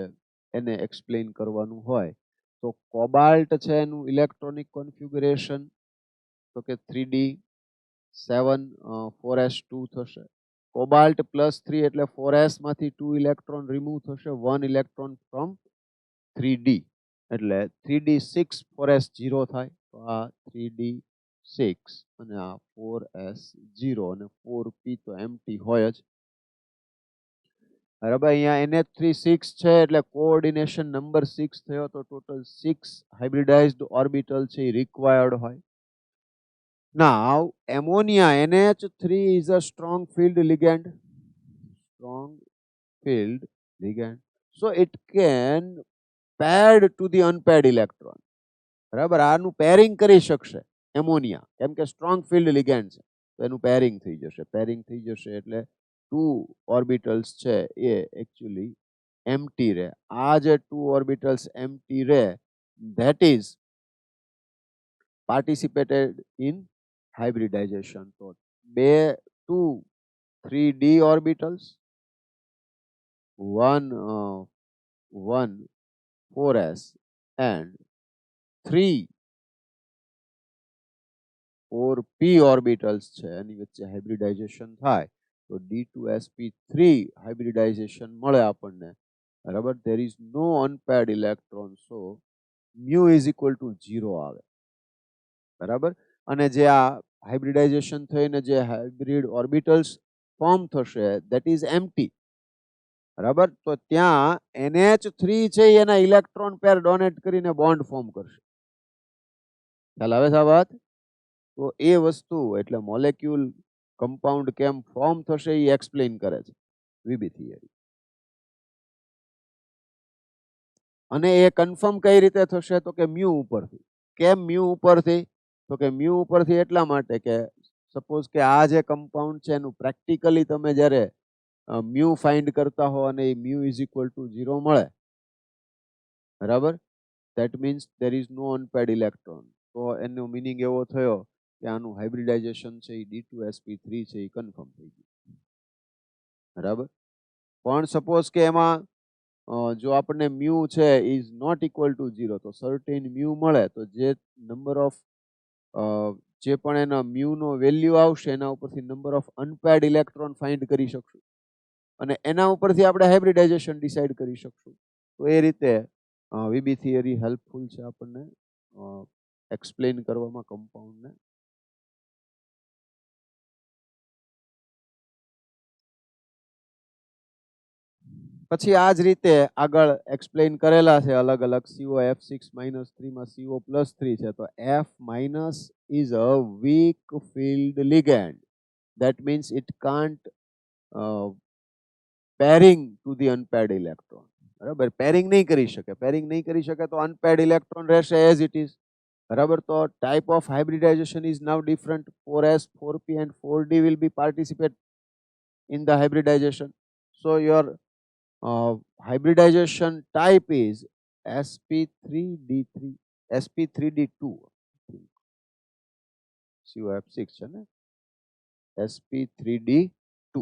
એને એક્સપ્લેન કરવાનું હોય તો કોબાલ્ટ છે એનું ઇલેક્ટ્રોનિક કોન્ફિગરેશન તો કે 3d 7 4s2 થશે. કોબાલ્ટ +3 એટલે 4s માંથી 2 ઇલેક્ટ્રોન રિમૂવ થશે, 1 ઇલેક્ટ્રોન ફ્રોમ 3d એટલે 3d 6 4s0 થાય. તો આ 3d 6 અને આ 4s0 અને 4p તો એમ્પ્ટી હોય જ. બરાબર, અહીંયા NH3 6 છે એટલે કોઓર્ડિનેશન નંબર 6 થયો, તો ટોટલ 6 હાઇબ્રિડાઇઝ્ડ ઓર્બિટલ છે એ રિક્વાયર્ડ હોય. Now ammonia NH3 is a strong field ligand, so it can paired to the unpaired electron. બરાબર, આનું પેરિંગ કરી શકશે એમોનિયા, કેમ કે સ્ટ્રોંગ ફિલ્ડ લિગેન્ડ છે, તો એનું પેરિંગ થઈ જશે એટલે 2 ઓર્બિટલ્સ છે એ એકચ્યુઅલી એમ્પ્ટી રહે. આ જે 2 ઓર્બિટલ્સ એમ્પ્ટી રહે, that is participated in hybridization. તો 2 3d orbitals, 1 4s and 3 4p orbitals છે, એની વચ્ચે હાઇબ્રિડાઇઝેશન થાય તો D2sp3 હાઇબ્રિડાઇઝેશન મળે આપણને. બરાબર, there is no unpaired electron, so mu is equal to 0 આવે. બરાબર, અને જે આ હાઇબ્રિડાઇઝેશન થઈને જે હાઇબ્રિડ ઓર્બિટલ્સ ફોર્મ થશે ધેટ ઇઝ એમ્પ્ટી. બરાબર, તો ત્યાં NH3 છે એના ઇલેક્ટ્રોન પેર ડોનેટ કરીને બોન્ડ ફોર્મ કરશે. ખ્યાલ આવે છે આ વાત? તો એ વસ્તુ એટલે મોલેક્યુલ કમ્પાઉન્ડ કેમ ફોર્મ થશે એ એક્સપ્લેન કરે છે વીબી થિયરી. અને એ કન્ફર્મ કઈ રીતે થશે તો કે મ્યુ ઉપરથી. કેમ મ્યુ ઉપરથી? તો કે મ્યુ ઉપરથી એટલા માટે કે સપોઝ કે આ જે કમ્પાઉન્ડ છે એનું પ્રેક્ટિકલી તમે જ્યારે મ્યુ ફાઇન્ડ કરતા હો અને એ મ્યુ ઇઝ ઇક્વલ ટુ 0 મળે, બરાબર, that means there is no unpaired electron. તો એનો મિનિંગ એવો થયો કે આનું હાઇબ્રિડાઇઝેશન છે એ D2sp3 છે એ કન્ફર્મ થઈ ગયું. બરાબર, પણ સપોઝ કે એમાં જો આપણને મ્યુ છે ઇઝ નોટ ઇક્વલ ટુ 0, તો સર્ટેન મ્યુ મળે તો જે નંબર ઓફ જે પણ એના મ્યુ નો વેલ્યુ આવશે એના ઉપરથી number of unpaired electron find કરી શકશું અને એના ઉપરથી આપણે હાઇબ્રિડાઇઝેશન ડિસાઇડ કરી શકશું. તો એ રીતે વીબી થિયરી હેલ્પફુલ છે આપણને એક્સપ્લેન કરવામાં કમ્પાઉન્ડને. પછી આ જ રીતે આગળ એક્સપ્લેન કરેલા છે અલગ અલગ. COF6 -3 માં CO+3 છે, તો F- is a weak field ligand. That means it can't pairing to the unpaired electron. બરાબર, પેરિંગ નહીં કરી શકે તો અનપેર્ડ ઇલેક્ટ્રોન રહેશે એઝ ઇટ ઇઝ. બરાબર, તો type of hybridisation is now different. 4s 4p and 4d will be participate in the hybridization. So your hybridization type is sp3d3 sp3d2. COF6 છે ને, sp3d2.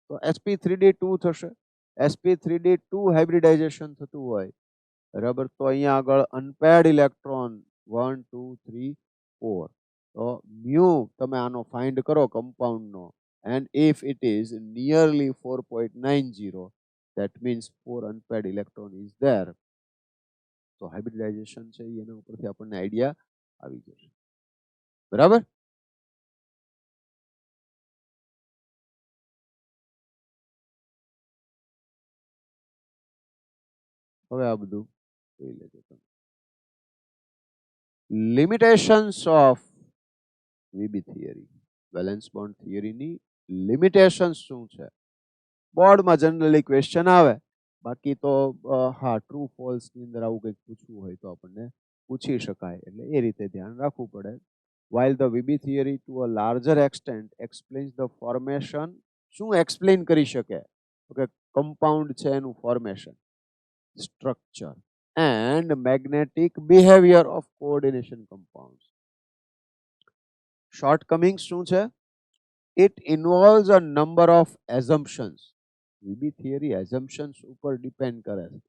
તો sp3d2 થશે. sp3d2 hybridisation થતું હોય, બરાબર, તો અહીંયા આગળ અનપેર્ડ ઇલેક્ટ્રોન 1 2 3 4. તો મ્યુ તમે આનો ફાઇન્ડ કરો કમ્પાઉન્ડનો, and if it is nearly 4.90, that means 4 unpaired electron is there. તો હાઇબ્રિડાઇઝેશન છે એના ઉપરથી આપણને આઈડિયા આવી જશે. બરાબર, હવે આ બધું જોઈ લેજો તમે. Limitations of VB theory, valence bond થિયરીની લિમિટેશન્સ શું છે? બોર્ડમાં જનરલી ક્વેશ્ચન આવે, બાકી તો હા ટ્રુ ફોલ્સ ની અંદર આવું કંઈક પૂછવું હોય તો આપણને પૂછી શકાય, એટલે એ રીતે ધ્યાન રાખવું પડે. while the VB theory to a larger extent explains the formation, શું એક્સપ્લેન કરી શકે? કે કમ્પાઉન્ડ છે એનું formation, structure and magnetic behavior of coordination compounds. Shortcomings શું છે? It involves a number of assumptions. VB theory assumptions ઉપર depend કરે છે.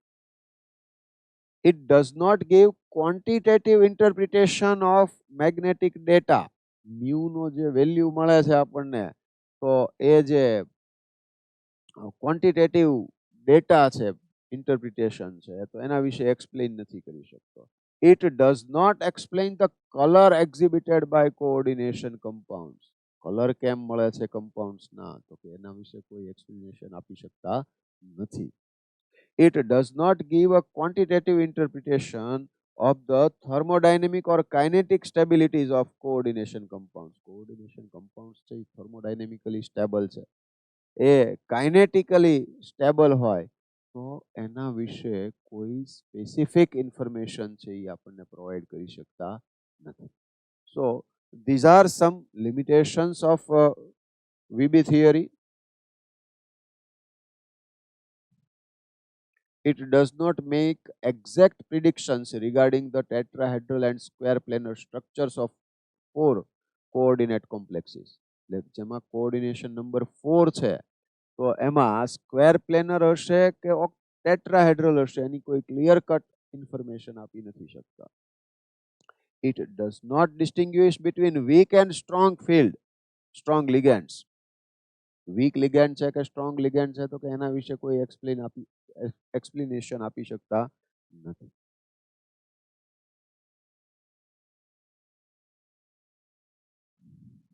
It does not give quantitative interpretation of magnetic data. mu નો જે વેલ્યુ મળે છે આપણને, તો એ જે ક્વોન્ટિટેટિવ ડેટા છે, ઇન્ટરપ્રિટેશન છે, તો એના વિશે એક્સપ્લેન નથી કરી શકતો. It does not explain the color exhibited by coordination compounds. Colour કેમ મળે છે કમ્પાઉન્ડ્સના, તો કે એના વિશે કોઈ એક્સપ્લેનેશન આપી શકતા નથી. It does not give a quantitative interpretation of the thermodynamic or kinetic stabilities of coordination compounds. Coordination compounds છે એ thermodynamically stable છે, એ kinetically stable હોય તો એના વિશે કોઈ સ્પેસિફિક ઇન્ફોર્મેશન છે એ આપણને પ્રોવાઈડ કરી શકતા નથી. So these are some limitations of VB theory. It does not make exact predictions regarding the tetrahedral and square planar structures of 4 coordinate complexes. જેમાં coordination number 4 છે તો એમાં સ્ક્વેર પ્લેનર હશે કે ટેટ્રાહેડ્રલ હશે એની કોઈ ક્લિયર કટ ઇન્ફોર્મેશન આપી નથી શકતા. It does not distinguish between weak and strong field, strong ligands. Weak ligand છે કે સ્ટ્રોંગ લિગેન્ડ છે તો કે એના વિશે કોઈ એક્સપ્લેનેશન આપી શકતા નથી.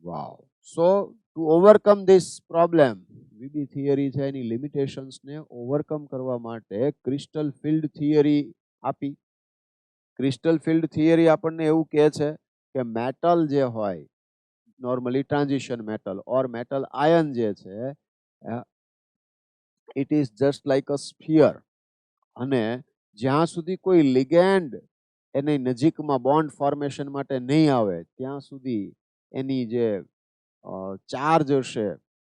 Wow. So to overcome this problem, VB theory છે એની લિમિટેશન્સ ને ઓવરકમ કરવા માટે ક્રિસ્ટલ ફિલ્ડ થિયરી આપી. ક્રિસ્ટલ ફિલ્ડ થિયરી આપણને એવું કહે છે કે મેટલ જે હોય normally transition metal or metal ion જે છે it is just like a sphere, અને જ્યાં સુધી કોઈ લિગેન્ડ એની નજીકમાં બોન્ડ ફોર્મેશન માટે નહીં આવે ત્યાં સુધી એની જે ચાર્જ હશે,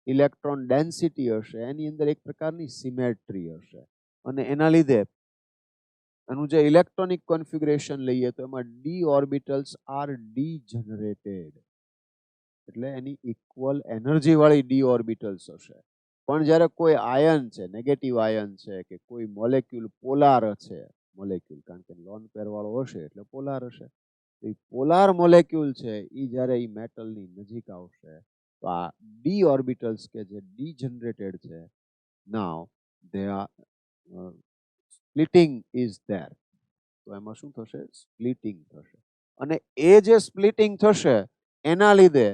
ઇલેક્ટ્રોન ડેન્સિટી હશે, એની અંદર એક પ્રકારની સિમેટ્રી હશે, અને એના લીધે એનું જે ઇલેક્ટ્રોનિક કોન્ફિગરેશન લઈએ તો એમાં ડી ઓર્બિટલ્સ આર ડીજનરેટેડ, એટલે એની ઇક્વલ એનર્જી વાળી ડી ઓર્બિટલ્સ હશે. પણ જ્યારે કોઈ આયન છે, નેગેટિવ આયન છે કે કોઈ મોલેક્યુલ પોલાર છે, મોલેક્યુલ કારણ કે લોન પેર વાળો હશે એટલે પોલાર હશે, તો એ પોલાર મોલેક્યુલ છે એ જ્યારે એ મેટલની નજીક આવશે તો આ ડી ઓર્બિટલ્સ કે જે ડીજનરેટેડ છે, now they are splitting is there, તો એમાં શું થશે, સ્પ્લિટિંગ થશે, અને એ જે સ્પ્લિટિંગ થશે એના લીધે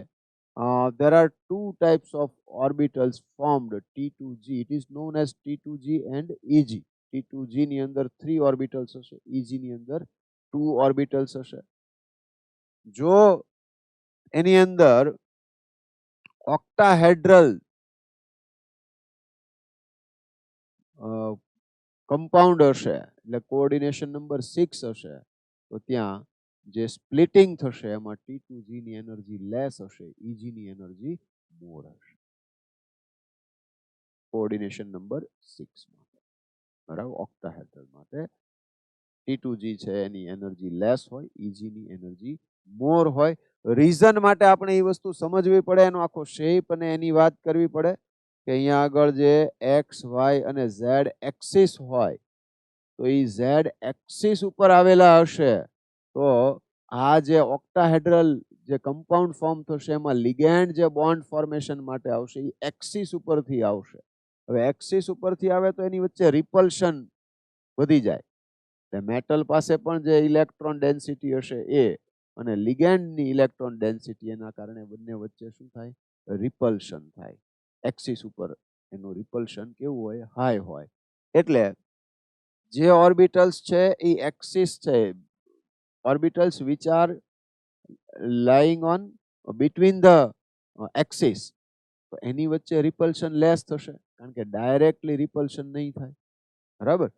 there are two types of orbitals formed, T2G. It is known as T2G and EG. T2G ની અંદર 3 orbitals હશે, EG ની અંદર 2 orbitals હશે. જો એની અંદર octahedral કમ્પાઉન્ડ હશે એટલે કોઓર્ડિનેશન નંબર 6 હશે તો ત્યાં જે સ્પ્લિટિંગ થશે એમાં T2G ની એનર્જી લેસ હશે, EG ની એનર્જી મોર હશે. કોઓર્ડિનેશન નંબર 6 માટે, બરાબર, ઓક્ટાહેડ્રલ માટે T2G છે એની એનર્જી લેસ હોય, EG ની એનર્જી મોર હોય. રીઝન માટે આપણે એ વસ્તુ સમજવી પડે, એનો આખો શેપ અને એની વાત કરવી પડે કે અહીંયા આગળ જે એક્સ વાય અને ઝેડ એક્સિસ હોય તો એ ઝેડ એક્સિસ ઉપર આવેલા હશે તો આ જે ઓક્ટાહેડ્રલ જે કમ્પાઉન્ડ ફોર્મ થશે એમાં લિગેન્ડ જે બોન્ડ ફોર્મેશન માટે આવશે એ એક્સિસ ઉપરથી આવશે. હવે એક્સિસ ઉપરથી આવે તો એની વચ્ચે રિપલ્શન વધી જાય, મેટલ પાસે પણ જે ઇલેક્ટ્રોન ડેન્સિટી હશે એ અને લિગેન્ડની ઇલેક્ટ્રોન ડેન્સિટી એના કારણે બંને વચ્ચે શું થાય, રિપલ્શન થાય. એક્સિસ ઉપર એનું રિપલ્શન કેવું હોય, હાઈ હોય. એટલે જે ઓર્બિટલ્સ છે એ એક્સિસ છે, orbitals which are lying on between the axis, તો એની વચ્ચે રિપલ્શન લેસ થશે કારણ કે ડાયરેક્ટલી રિપલ્શન નહીં થાય, બરાબર.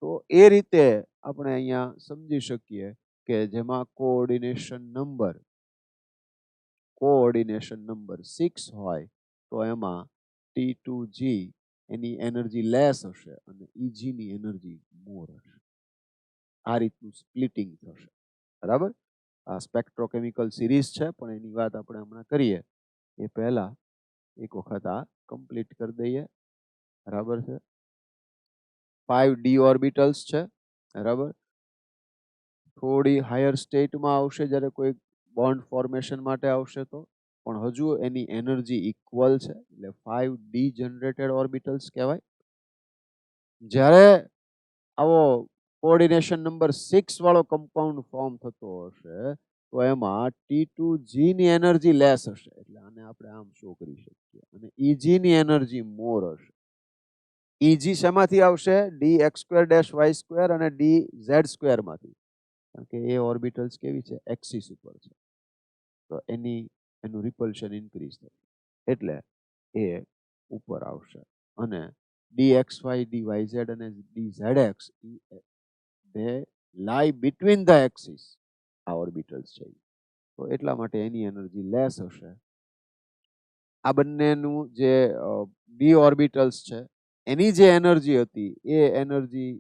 તો એ રીતે આપણે અહીંયા સમજી શકીએ કે જેમાં કોઓર્ડિનેશન નંબર 6 હોય તો એમાં T2G એની એનર્જી લેસ હશે અને EG ની એનર્જી મોર હશે. આ રીતનું સ્પ્લિટિંગ થશે, બરાબર. આ સ્પેક્ટ્રોકેમિકલ સિરીઝ છે પણ એની વાત આપણે હમણાં કરીએ એ પહેલા એક વખત આ કમ્પ્લીટ કરી દઈએ, બરાબર છે. 5d ઓર્બિટલ્સ છે, બરાબર. થોડી હાયર સ્ટેટમાં આવશે જ્યારે કોઈ બોન્ડ ફોર્મેશન માટે આવશે તો, પણ હજુ એની એનર્જી ઇક્વલ છે એટલે 5d જનરેટેડ ઓર્બિટલ્સ કહેવાય. જ્યારે આવો કોઓર્ડિનેશન નંબર 6 વાળો કમ્પાઉન્ડ ફોર્મ થતો હશે તો એમાં T2G ની એનર્જી લેસ હશે, એટલે આને આપણે આમ શો કરી શકીએ, અને EG ની એનર્જી મોર હશે. EG શેમાંથી આવશે? dx2-y² અને dz² માંથી, કારણ કે એ ઓર્બિટલ્સ કેવી છે? એક્સિસ ઉપર છે, તો એનું રિપલ્શન ઇન્ક્રીઝ થશે, એટલે એ ઉપર આવશે. અને dxy, dyz અને dzx they lie between the axis, આ ઓર્બિટલ્સ છે, તો એટલા માટે એની એનર્જી લેસ હશે. આ બંનેનું જે ડી ઓર્બિટલ્સ છે એની જે એનર્જી હતી એ એનર્જી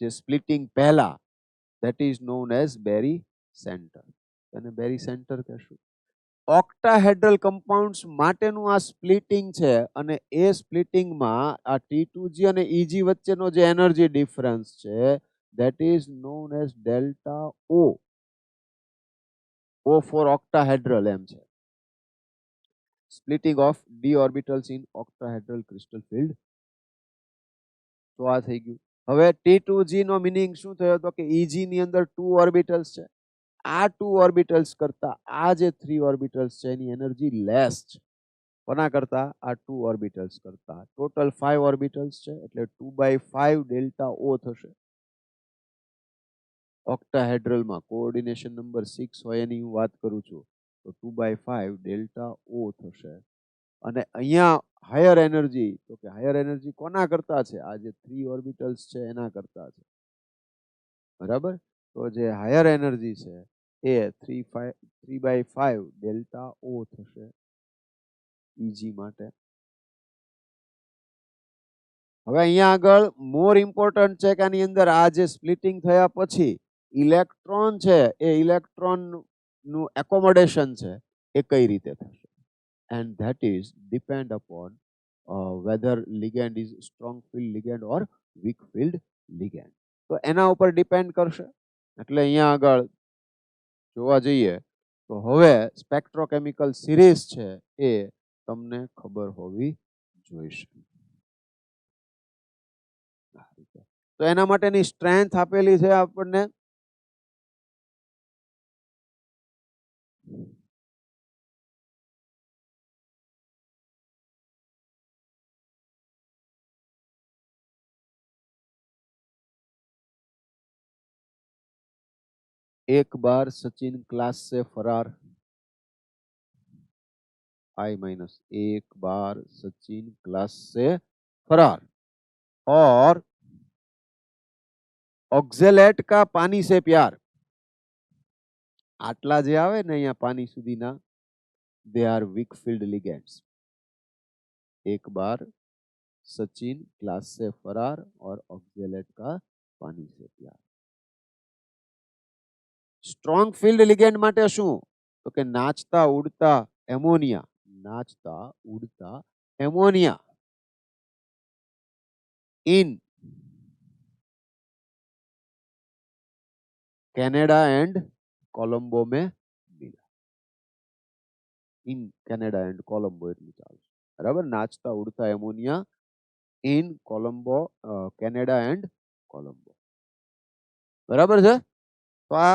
જે સ્પ્લિટિંગ પહેલા, that is known as barycentre. એને બેરી સેન્ટર કહેશું. ઓક્ટાહેડ્રલ કમ્પાઉન્ડ્સ માટેનું આ સ્પ્લિટિંગ છે, અને એ સ્પ્લિટિંગમાં આ T2G અને EG વચ્ચેનો જે એનર્જી ડિફરન્સ છે that is known as delta O. O for octahedral એમ છે. Splitting of d orbitals in octahedral crystal field. તો આ થઈ ગયું. હવે T2G નો મીનિંગ શું થયો? તો કે EG ની અંદર 2 ઓર્બિટલ્સ છે. આ 2 ઓર્બિટલ્સ કરતા આ જે 3 ઓર્બિટલ્સ છે એની એનર્જી લેસ છે. કોના કરતા? આ 2 ઓર્બિટલ્સ કરતા. ટોટલ 5 ઓર્બિટલ્સ છે, એટલે 2/5 ડેલ્ટા O થશે. ઓક્ટાહેડ્રલમાં કોઓર્ડિનેશન નંબર 6 હોય એની હું વાત કરું છું, તો 2/5 ડેલ્ટા O થશે. અને અહીંયા હાયર એનર્જી, તો કે હાયર એનર્જી કોના કરતા છે? આ જે 3 ઓર્બિટલ્સ છે એના કરતા છે, બરાબર? તો જે હાયર એનર્જી છે એ 3/5 ડેલ્ટા O થશે EG માટે. હવે અહીંયા આગળ મોર ઇમ્પોર્ટન્ટ છે કે આની અંદર આ જે સ્પ્લિટિંગ થયા પછી ઇલેક્ટ્રોન છે એ ઇલેક્ટ્રોન નું એકોમોડેશન છે એ કઈ રીતે થશે? And that is depend upon whether ligand is strong field ligand or weak field ligand. તો એના ઉપર ડિપેન્ડ કરશે. એટલે અહીંયા આગળ જોવા જઈએ તો હવે સ્પેક્ટ્રોકેમિકલ સિરીઝ છે એ તમને ખબર હોવી જોઈશે. તો એના માટેની સ્ટ્રેન્થ આપેલી છે આપણને. एक बार सचिन क्लास से फरार, I-, एक बार सचिन क्लास से फरार, और ऑक्जेलेट का पानी से प्यार. આટલા જે આવે ને અહીંયા પાની સુધીના, they are weak field ligands. एक बार सचिन क्लास से फरार और ऑक्जेलेट का पानी से प्यार. સ્ટ્રોંગ ફિલ્ડ લિગેન્ડ માટે શું? તો કે નાચતા ઉડતા એમોનિયા, નાચતા ઉડતા ammonia in Canada and Colombo में मिला. इन कैनेडा एंड कोलंबो એટલું ચાલશે, બરાબર? નાચતા ઉડતા ammonia in Colombo, Canada and Colombo, બરાબર છે? તો આ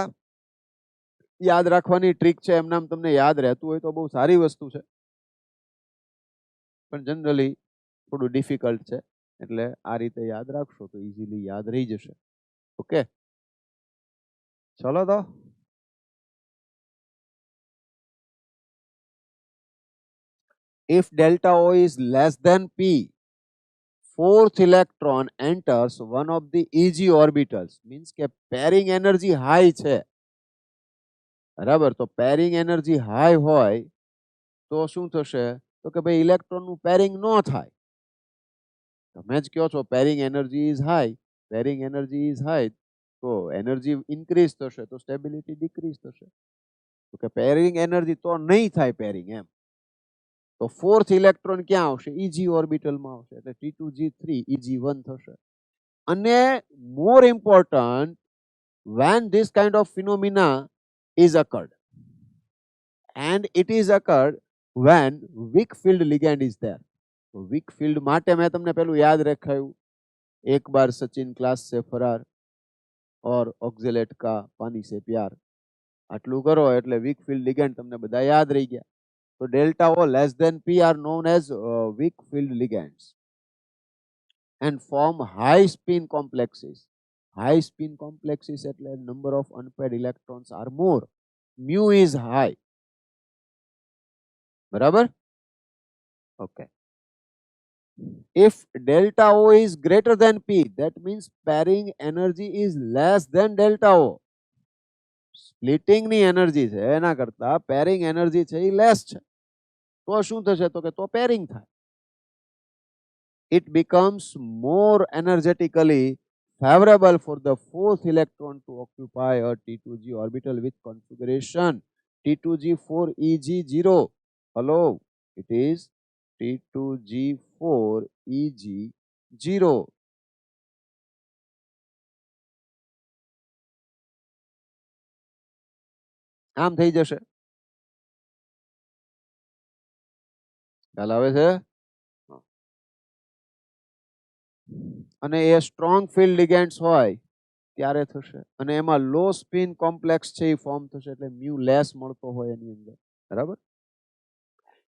યાદ રાખવાની ટ્રીક છે. એમ નામ તમને યાદ રહેતું હોય તો બહુ સારી વસ્તુ છે, પણ જનરલી થોડું ડિફિકલ્ટ છે, એટલે આ રીતે યાદ રાખશો તો ઇઝીલી યાદ રહી જશે. ઓકે, ચલો તો. If delta O is less than P, fourth electron enters one of the EG orbitals. Means કે pairing energy high છે, બરાબર? તો pairing energy high હોય તો શું થશે? તો કે ભાઈ ઇલેક્ટ્રોન નું pairing ન થાય. તમે જ કહો છો pairing energy is high, pairing energy is high, તો એનર્જી ઇન્ક્રીઝ થશે તો સ્ટેબિલિટી ડિક્રીઝ થશે. તો કે pairing energy તો નહીં થાય pairing એમ. તો fourth electron ક્યાં આવશે? EG ઓર્બિટલમાં આવશે, એટલે T2G3 EG1 થશે. અને more important, when this kind of phenomena is occurred, and it is occurred when weak field ligand is there. तो weak field માટે મેં તમને પેલું યાદ રખાયું, एक बार सचिन क्लास से फरार और ऑक्जेलेट का पानी से प्यार. આટલું કરો એટલે વીક ફિલ્ડ લિગેન્ડ તમને બધા યાદ રહી ગયા. તો delta O less than P R known as weak field ligands and form high spin complexes. High spin complexes એટલે number of unpaired electrons are more. Mu is high. બરાબર? Okay. If delta O is greater than P, that means pairing energy is less than delta O. Splitting ની energy છે એના કરતા pairing energy છે એ less છે. તો શું થશે? તો કે તો pairing થાય. It becomes more energetically favorable for the fourth electron to occupy a T2g orbital with configuration T2g4EG0. Hello, it is T2g4EG0. આમ થઈ જશે. ખ્યાલ આવે છે? અને એ સ્ટ્રોંગ ફિલ્ડ લિગેન્ડ્સ હોય ત્યારે થશે અને એમાં લો સ્પિન કોમ્પ્લેક્સ છે એ ફોર્મ થશે એટલે મ્યુ લેસ મળતો હોય એની અંદર. બરાબર?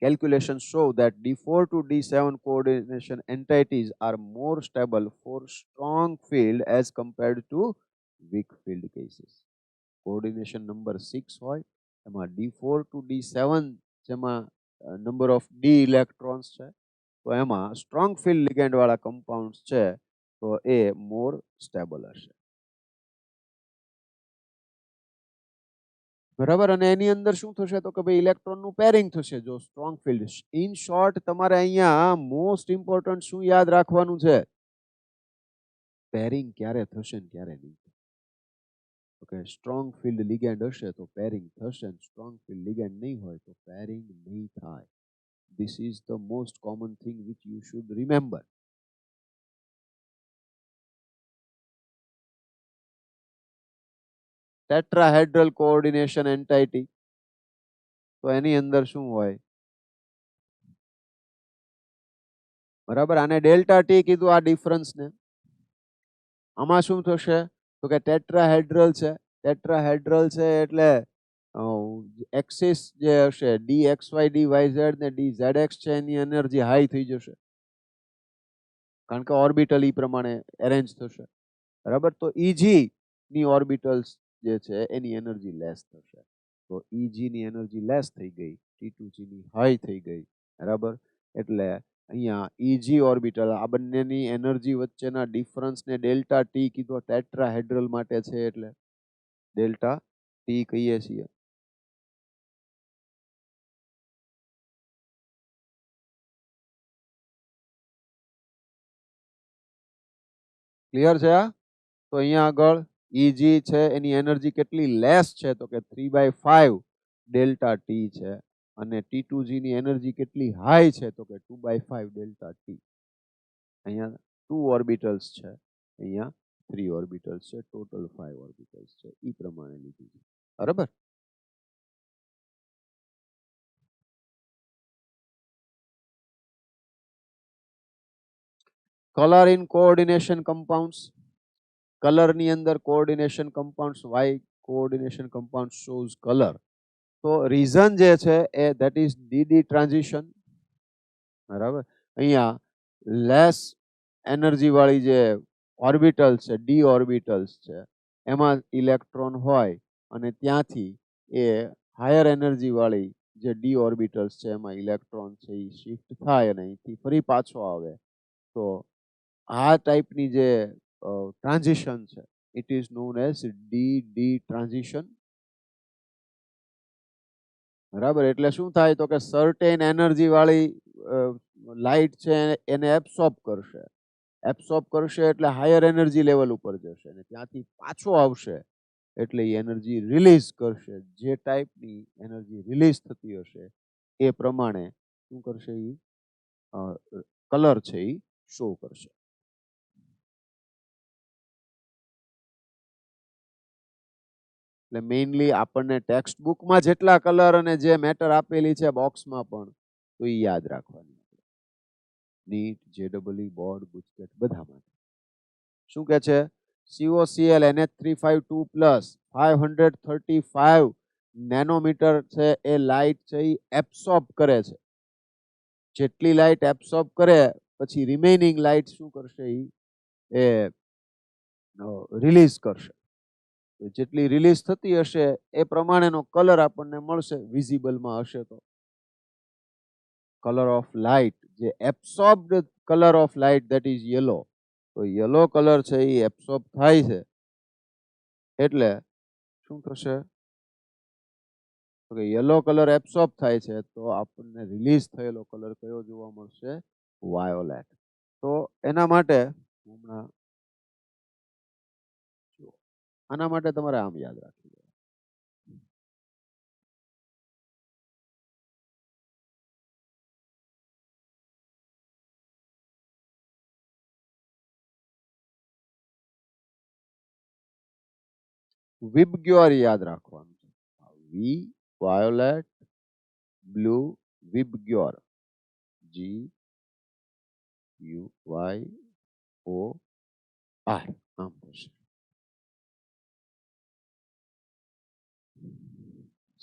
Calculations show that D4 to D7 coordination entities are more stable for strong field as compared to weak field cases. Coordination number 6 હોય એમાં D4 to D7 જેમાં number of D electrons છે તો એમાં strong field ligand વાળા compounds છે તો એ more stable હશે. બરાબર? અને એની અંદર શું થશે? તો કે ભાઈ ઇલેક્ટ્રોનનું પેરિંગ થશે જો સ્ટ્રોંગ ફિલ્ડ. ઇન શોર્ટ તમારે અહીંયા મોસ્ટ ઇમ્પોર્ટન્ટ શું યાદ રાખવાનું છે? પેરિંગ ક્યારે થશે ને ક્યારે નહીં. ઓકે, સ્ટ્રોંગ ફિલ્ડ લિગેન્ડ હશે તો પેરિંગ થશે ને સ્ટ્રોંગ ફિલ્ડ લિગેન્ડ નહીં હોય તો પેરિંગ નહીં થાય. This is the most common thing which you should remember. Tetrahedral coordination entity તો એની અંદર શું હોય? બરાબર? આને ડેલ્ટા ટી કીધું આ ડિફરન્સ ને. આમાં શું થશે? તો કે ટેટ્રાહેડ્રલ છે. ટેટ્રાહેડ્રલ છે એટલે એક્સિસ જે હશે D X Y D Y Z ને ડી ઝેડ એક્સ છે એની એનર્જી હાઈ થઈ જશે કારણ કે ઓર્બિટલ ઈ પ્રમાણે એરેન્જ થશે. બરાબર? તો ઈજી ની ઓર્બિટલ્સ જે છે એની એનર્જી લેસ થશે. તો ઈજી ની એનર્જી લેસ થઈ ગઈ, T2g ની હાઈ થઈ ગઈ. બરાબર? એટલે અહીંયા ઈજી ઓર્બિટલ આ બંનેની એનર્જી વચ્ચેના ડિફરન્સ ને ડેલ્ટા ટી કીધો ટેટ્રાહેડ્રલ માટે છે એટલે ડેલ્ટા ટી કહીએ છીએ. ક્લિયર છે? તો અહીંયા આગળ ઈજી છે એની એનર્જી કેટલી લેસ છે? તો કે 3/5 ડેલ્ટા ટી છે અને T2g ની એનર્જી કેટલી હાઈ છે? તો કે 2/5 ડેલ્ટા ટી. અહીંયા 2 ઓર્બિટલ્સ છે, અહીંયા 3 ઓર્બિટલ્સ છે, ટોટલ 5 ઓર્બિટલ્સ છે. ઈ પ્રમાણે લીધું છે. બરાબર? Colour in coordination compounds. Colour ની અંદર coordination compounds, why coordination compound shows colour. તો રીઝન જે છે એ ધેટ ઇઝ ડીડી ટ્રાન્ઝિશન. બરાબર? અહીંયા લેસ એનર્જી વાળી જે ઓર્બિટલ્સ છે ડી ઓર્બિટલ્સ છે એમાં ઇલેક્ટ્રોન હોય અને ત્યાંથી એ હાયર એનર્જી વાળી જે ડી ઓર્બિટલ્સ છે એમાં ઇલેક્ટ્રોન છે એ શિફ્ટ થાય અને અહીંથી ફરી પાછો આવે. તો આ ટાઈપની જે ટ્રાન્ઝિશન છે it is known as D D transition. બરાબર? એટલે શું થાય? તો કે સર્ટેન એનર્જી વાળી લાઇટ છે એને એબ્સોર્બ કરશે. એબ્સોર્બ કરશે એટલે હાયર એનર્જી લેવલ ઉપર જશે અને ત્યાંથી પાછો આવશે એટલે એ એનર્જી રિલીઝ કરશે. જે ટાઈપની એનર્જી રિલીઝ થતી હશે એ પ્રમાણે શું કરશે? એ કલર છે એ શો કરશે. એટલે મેઇનલી આપણને ટેક્સ્ટ બુકમાં જેટલા કલર અને જે મેટર આપેલી છે બોક્સમાં પણ તો એ યાદ રાખવાની. નીટ, જેડબલઈ, બોર્ડ, ગુજકેટ બધામાં શું કે છે? COCl NH352+ 535 નેનોમીટર છે એ લાઇટ છે એ એબ્સોર્બ કરે છે. જેટલી લાઇટ એબ્સોર્બ કરે પછી રિમેનિંગ લાઇટ શું કરશે એ રિલીઝ કરશે. જેટલી રિલીઝ થતી હશે એ પ્રમાણેનો કલર આપણને મળશે વિઝિબલમાં હશે તો. કલર ઓફ લાઇટ જે absorbed colour of light that is yellow. તો યલો કલર છે એ એબ્સોર્બ થાય છે એટલે શું થશે કે યલો કલર એબ્સોર્બ થાય છે તો આપણને રિલીઝ થયેલો કલર કયો જોવા મળશે? વાયોલેટ. તો એના માટે હમણાં આના માટે તમારે આમ યાદ રાખવું. વિબગ્યોર યાદ રાખવાનું છે. V violet blue VIBGYOR G U Y O R આમ થશે.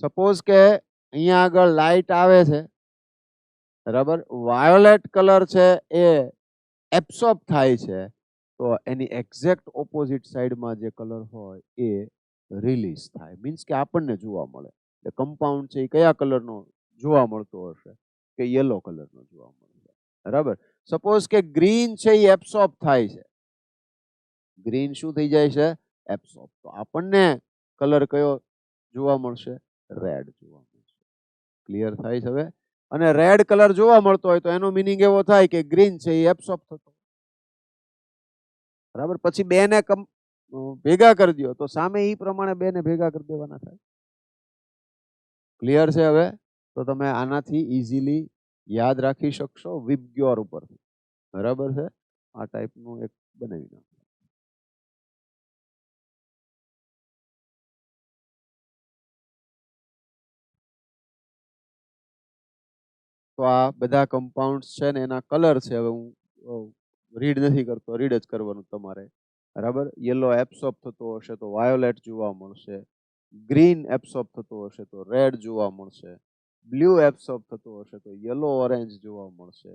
સપોઝ કે અહીંયા આગળ લાઇટ આવે છે બરાબર, વાયોલેટ કલર છે એ એબ્સોર્બ થાય છે તો એની એક્ઝેક્ટ ઓપોઝિટ સાઈડમાં જે કલર હોય એ રિલીઝ થાય. મીન્સ કે આપણને જોવા મળે. એટલે કમ્પાઉન્ડ છે એ કયા કલરનો જોવા મળતો હશે? કે યલો કલરનો જોવા મળશે. બરાબર. સપોઝ કે ગ્રીન છે એ એબ્સોર્બ થાય છે. ગ્રીન શું થઈ જાય છે? એબ્સોર્બ. તો આપણને કલર કયો જોવા મળશે? રેડ જોવા મળશે. ક્લિયર થાય છે હવે? અને રેડ કલર જોવા મળતો હોય તો એનો મીનિંગ એવો થાય કે ગ્રીન છે એ એબ્સોર્બ થતો. બરાબર. પછી બે ને ભેગા કરી દો તો સામે એ પ્રમાણે બે ને ભેગા કરી દેવાના થાય. ક્લિયર છે હવે? તો તમે આનાથી ઇઝીલી યાદ રાખી શકશો વિબગ્યોર ઉપરથી. બરાબર છે? આ ટાઈપનું એક બનાવી નાખો. તો આ બધા કમ્પાઉન્ડ્સ છે ને એના કલર છે. હવે હું રીડ નથી કરતો, રીડ જ કરવાનું તમારે. બરાબર. યલો એબ્સોર્બ થતો હશે તો વાયોલેટ જોવા મળશે. ગ્રીન એબ્સોર્બ થતો હશે તો રેડ જોવા મળશે. બ્લુ એબ્સોર્બ થતો હશે તો યલો ઓરેન્જ જોવા મળશે.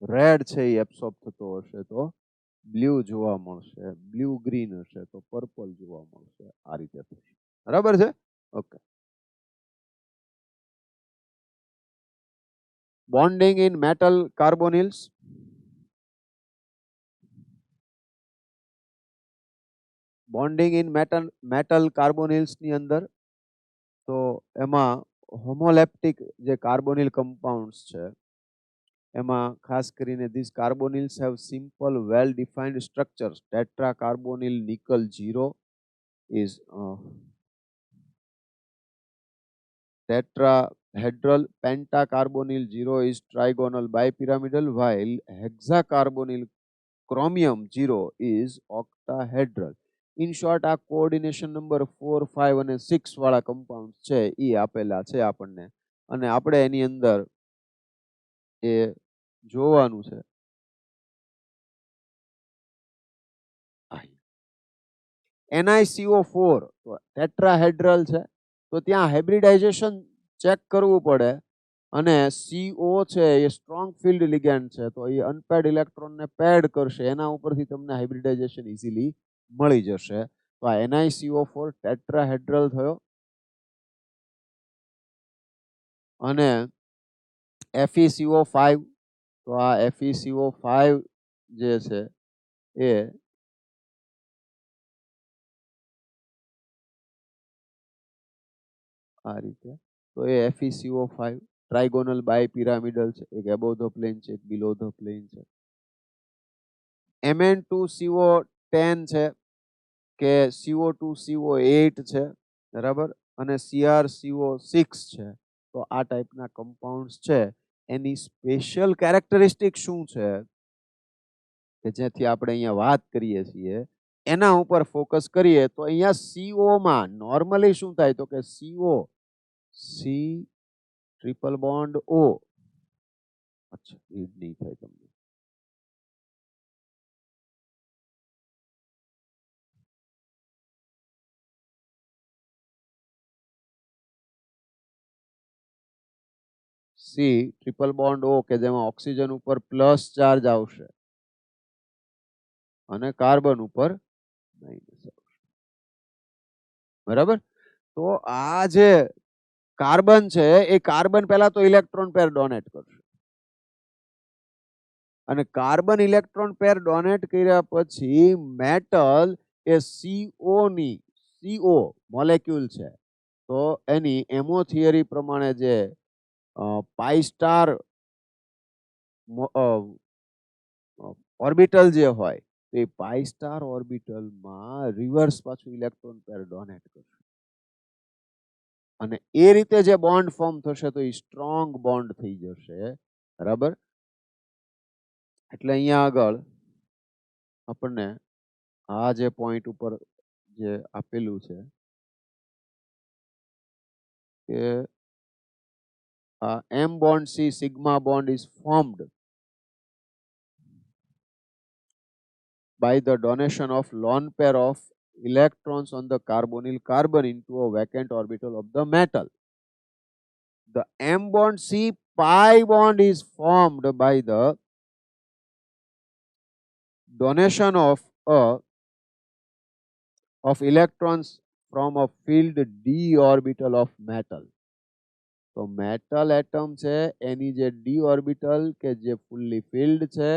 રેડ છે એ એબ્સોર્બ થતો હશે તો બ્લુ જોવા મળશે. બ્લુ ગ્રીન હશે તો પર્પલ જોવા મળશે. આ રીતે થશે. બરાબર છે? Okay. Bonding in metal carbonyls. Bonding in metal carbonyls ની અંદર તો એમાં હોમોલેપ્ટિક જે કાર્બોનિલ કમ્પાઉન્ડ્સ છે એમાં ખાસ કરીને these carbonyls have simple well defined structures. Tetra carbonyl nickel 0 is tetrahedral. Pentacarbonyl 0 is trigonal bipyramidal, while hexacarbonyl chromium 0 is octahedral. In short આ કોઓર્ડિનેશન નંબર 4, 5 અને 6 વાળા કમ્પાઉન્ડ છે એ આપેલા છે આપણને અને આપણે એની અંદર એ જોવાનું છે. NiCO4 તો ટેટ્રાહેડ્રલ છે તો ત્યાં હાઇબ્રિડાઇઝેશન ચેક કરવું પડે અને CO છે એ સ્ટ્રોંગ ફિલ્ડ લિગેન્ડ છે તો એ અનપેડ ઇલેક્ટ્રોનને પેડ કરશે. એના ઉપરથી તમને હાઇબ્રિડાઇઝેશન ઇઝીલી મળી જશે. તો આ NiCO4 ટેટ્રાહેડ્રલ થયો અને FeCO5 તો આ FeCO5 જે છે એ આ રીતે તો એ FeCO5 ટ્રાઇગોનલ બાયપિરામિડલ છે. એક એબોવ ધ પ્લેન છે, એક બિલો ધ પ્લેન છે. Mn2CO10 છે કે CO2CO8 છે બરાબર અને CrCO6 છે. તો આ ટાઈપના કમ્પાઉન્ડ્સ છે એની સ્પેશિયલ કેરેક્ટરિસ્ટિક શું છે કે જેથી આપણે અહીંયા વાત કરીએ છીએ એના ઉપર ફોકસ કરીએ તો અહીંયા CO માં નોર્મલી શું થાય તો કે CO C triple bond O અચ્છા રીડ નહીં થાય તમને. સી ટ્રિપલ બોન્ડ ઓ કે જેમાં ઓક્સિજન ઉપર પ્લસ ચાર્જ આવશે અને કાર્બન ઉપર માઇનસ આવશે. બરાબર. તો આ જે કાર્બન છે એ કાર્બન પહેલા તો ઇલેક્ટ્રોન પેર ડોનેટ કરશે અને કાર્બન ઇલેક્ટ્રોન પેર ડોનેટ કર્યા પછી મેટલ એ CO ની CO મોલેક્યુલ છે તો એની એમો થિયરી પ્રમાણે જે પાઈ સ્ટાર ઓર્બિટલ જે હોય એ પાઈ સ્ટાર ઓર્બિટલમાં રિવર્સ પાછું ઇલેક્ટ્રોન પેર ડોનેટ કરશે અને એ રીતે જે બોન્ડ ફોર્મ થશે તો એ સ્ટ્રોંગ બોન્ડ થઈ જશે. બરાબર. એટલે અહીંયા આગળ આપણને આ જે પોઈન્ટ ઉપર જે આપેલું છે કે M bond C sigma bond is formed by the donation of lone pair of electrons on the carbonyl carbon into a vacant orbital of the metal. The M bond C pi bond is formed by the donation of electrons from a filled d orbital of metal. તો metal atom છે એની જે D orbital કે જે fully field છે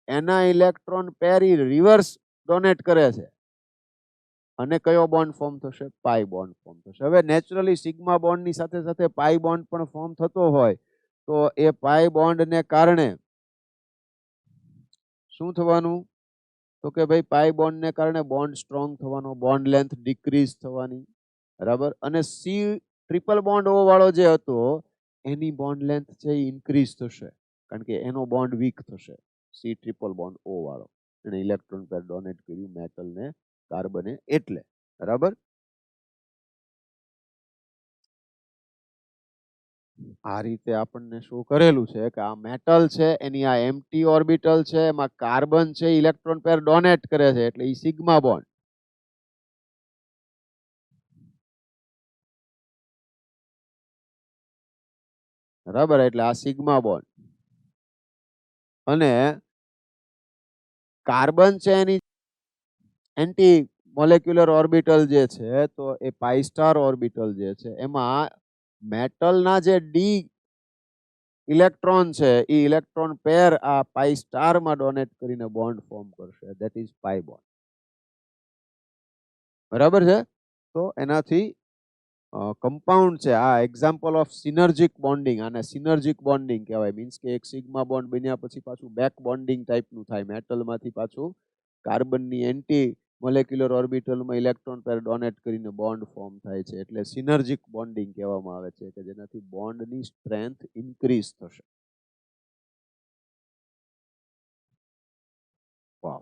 એના electron pair reverse donate કરે છે અને કયો બોન્ડ ફોર્મ થશે? પાઈ બોન્ડ ફોર્મ થશે. હવે નેચરલી સિગ્મા બોન્ડ ની સાથે સાથે પાઈ બોન્ડ પણ ફોર્મ થતો હોય તો એ પાઈ બોન્ડ ને કારણે શું થવાનું? તો કે ભાઈ પાઈ બોન્ડ ને કારણે બોન્ડ સ્ટ્રોંગ થવાનો, બોન્ડ લેન્થ ડિક્રીઝ થવાની. બરાબર. અને સી ટ્રિપલ બોન્ડ ઓ વાળો જે હતો એની બોન્ડ લેન્થ છે ઇન્ક્રીઝ થશે કારણ કે એનો બોન્ડ વીક થશે. સી ટ્રિપલ બોન્ડ ઓ વાળો એને ઇલેક્ટ્રોન પેર ડોનેટ કર્યું મેટલ ને કાર્બને એટલે. બરાબર. આ રીતે આપણને શું કરેલું છે કે આ મેટલ છે એની આ એમ્પ્ટી ઓર્બિટલ છે એમાં કાર્બન છે ઇલેક્ટ્રોન પેર ડોનેટ કરે છે એટલે ઈ સિગ્મા બોન્ડ. બરાબર. એટલે આ સિગ્મા બોન્ડ અને કાર્બન છે એની એન્ટી મોલેક્યુલર ઓર્બિટલ જે છે તો એ પાઈ સ્ટાર ઓર્બિટલ જે છે એમાં મેટલના જે ડી ઇલેક્ટ્રોન છે એ ઇલેક્ટ્રોન પેર આ પાઈ સ્ટારમાં ડોનેટ કરીને બોન્ડ ફોર્મ કરશે ધેટ ઇઝ પાઈ બોન્ડ. બરાબર છે. તો એનાથી કમ્પાઉન્ડ છે આ એક્ઝામ્પલ ઓફ સિનર્જિક બોન્ડિંગ. આને સિનર્જિક બોન્ડિંગ કહેવાય. મીન્સ કે એક સિગ્મા બોન્ડ બન્યા પછી પાછું બેક બોન્ડિંગ ટાઈપનું થાય. મેટલમાંથી પાછું કાર્બનની anti molecular ઓર્બિટલમાં electron pair donate કરીને બોન્ડ ફોર્મ થાય છે એટલે સિનર્જિક બોન્ડિંગ કહેવામાં આવે છે કે જેનાથી બોન્ડની સ્ટ્રેન્થ ઇન્ક્રીઝ થશે. વાવ.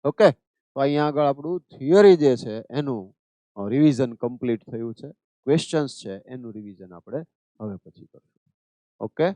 ઓકે. તો અહીંયા આગળ આપણું થિયરી જે છે એનું રિવિઝન કમ્પ્લીટ થયું છે. ક્વેશ્ચન્સ છે એનું રિવિઝન આપણે હવે પછી કરશું. ઓકે.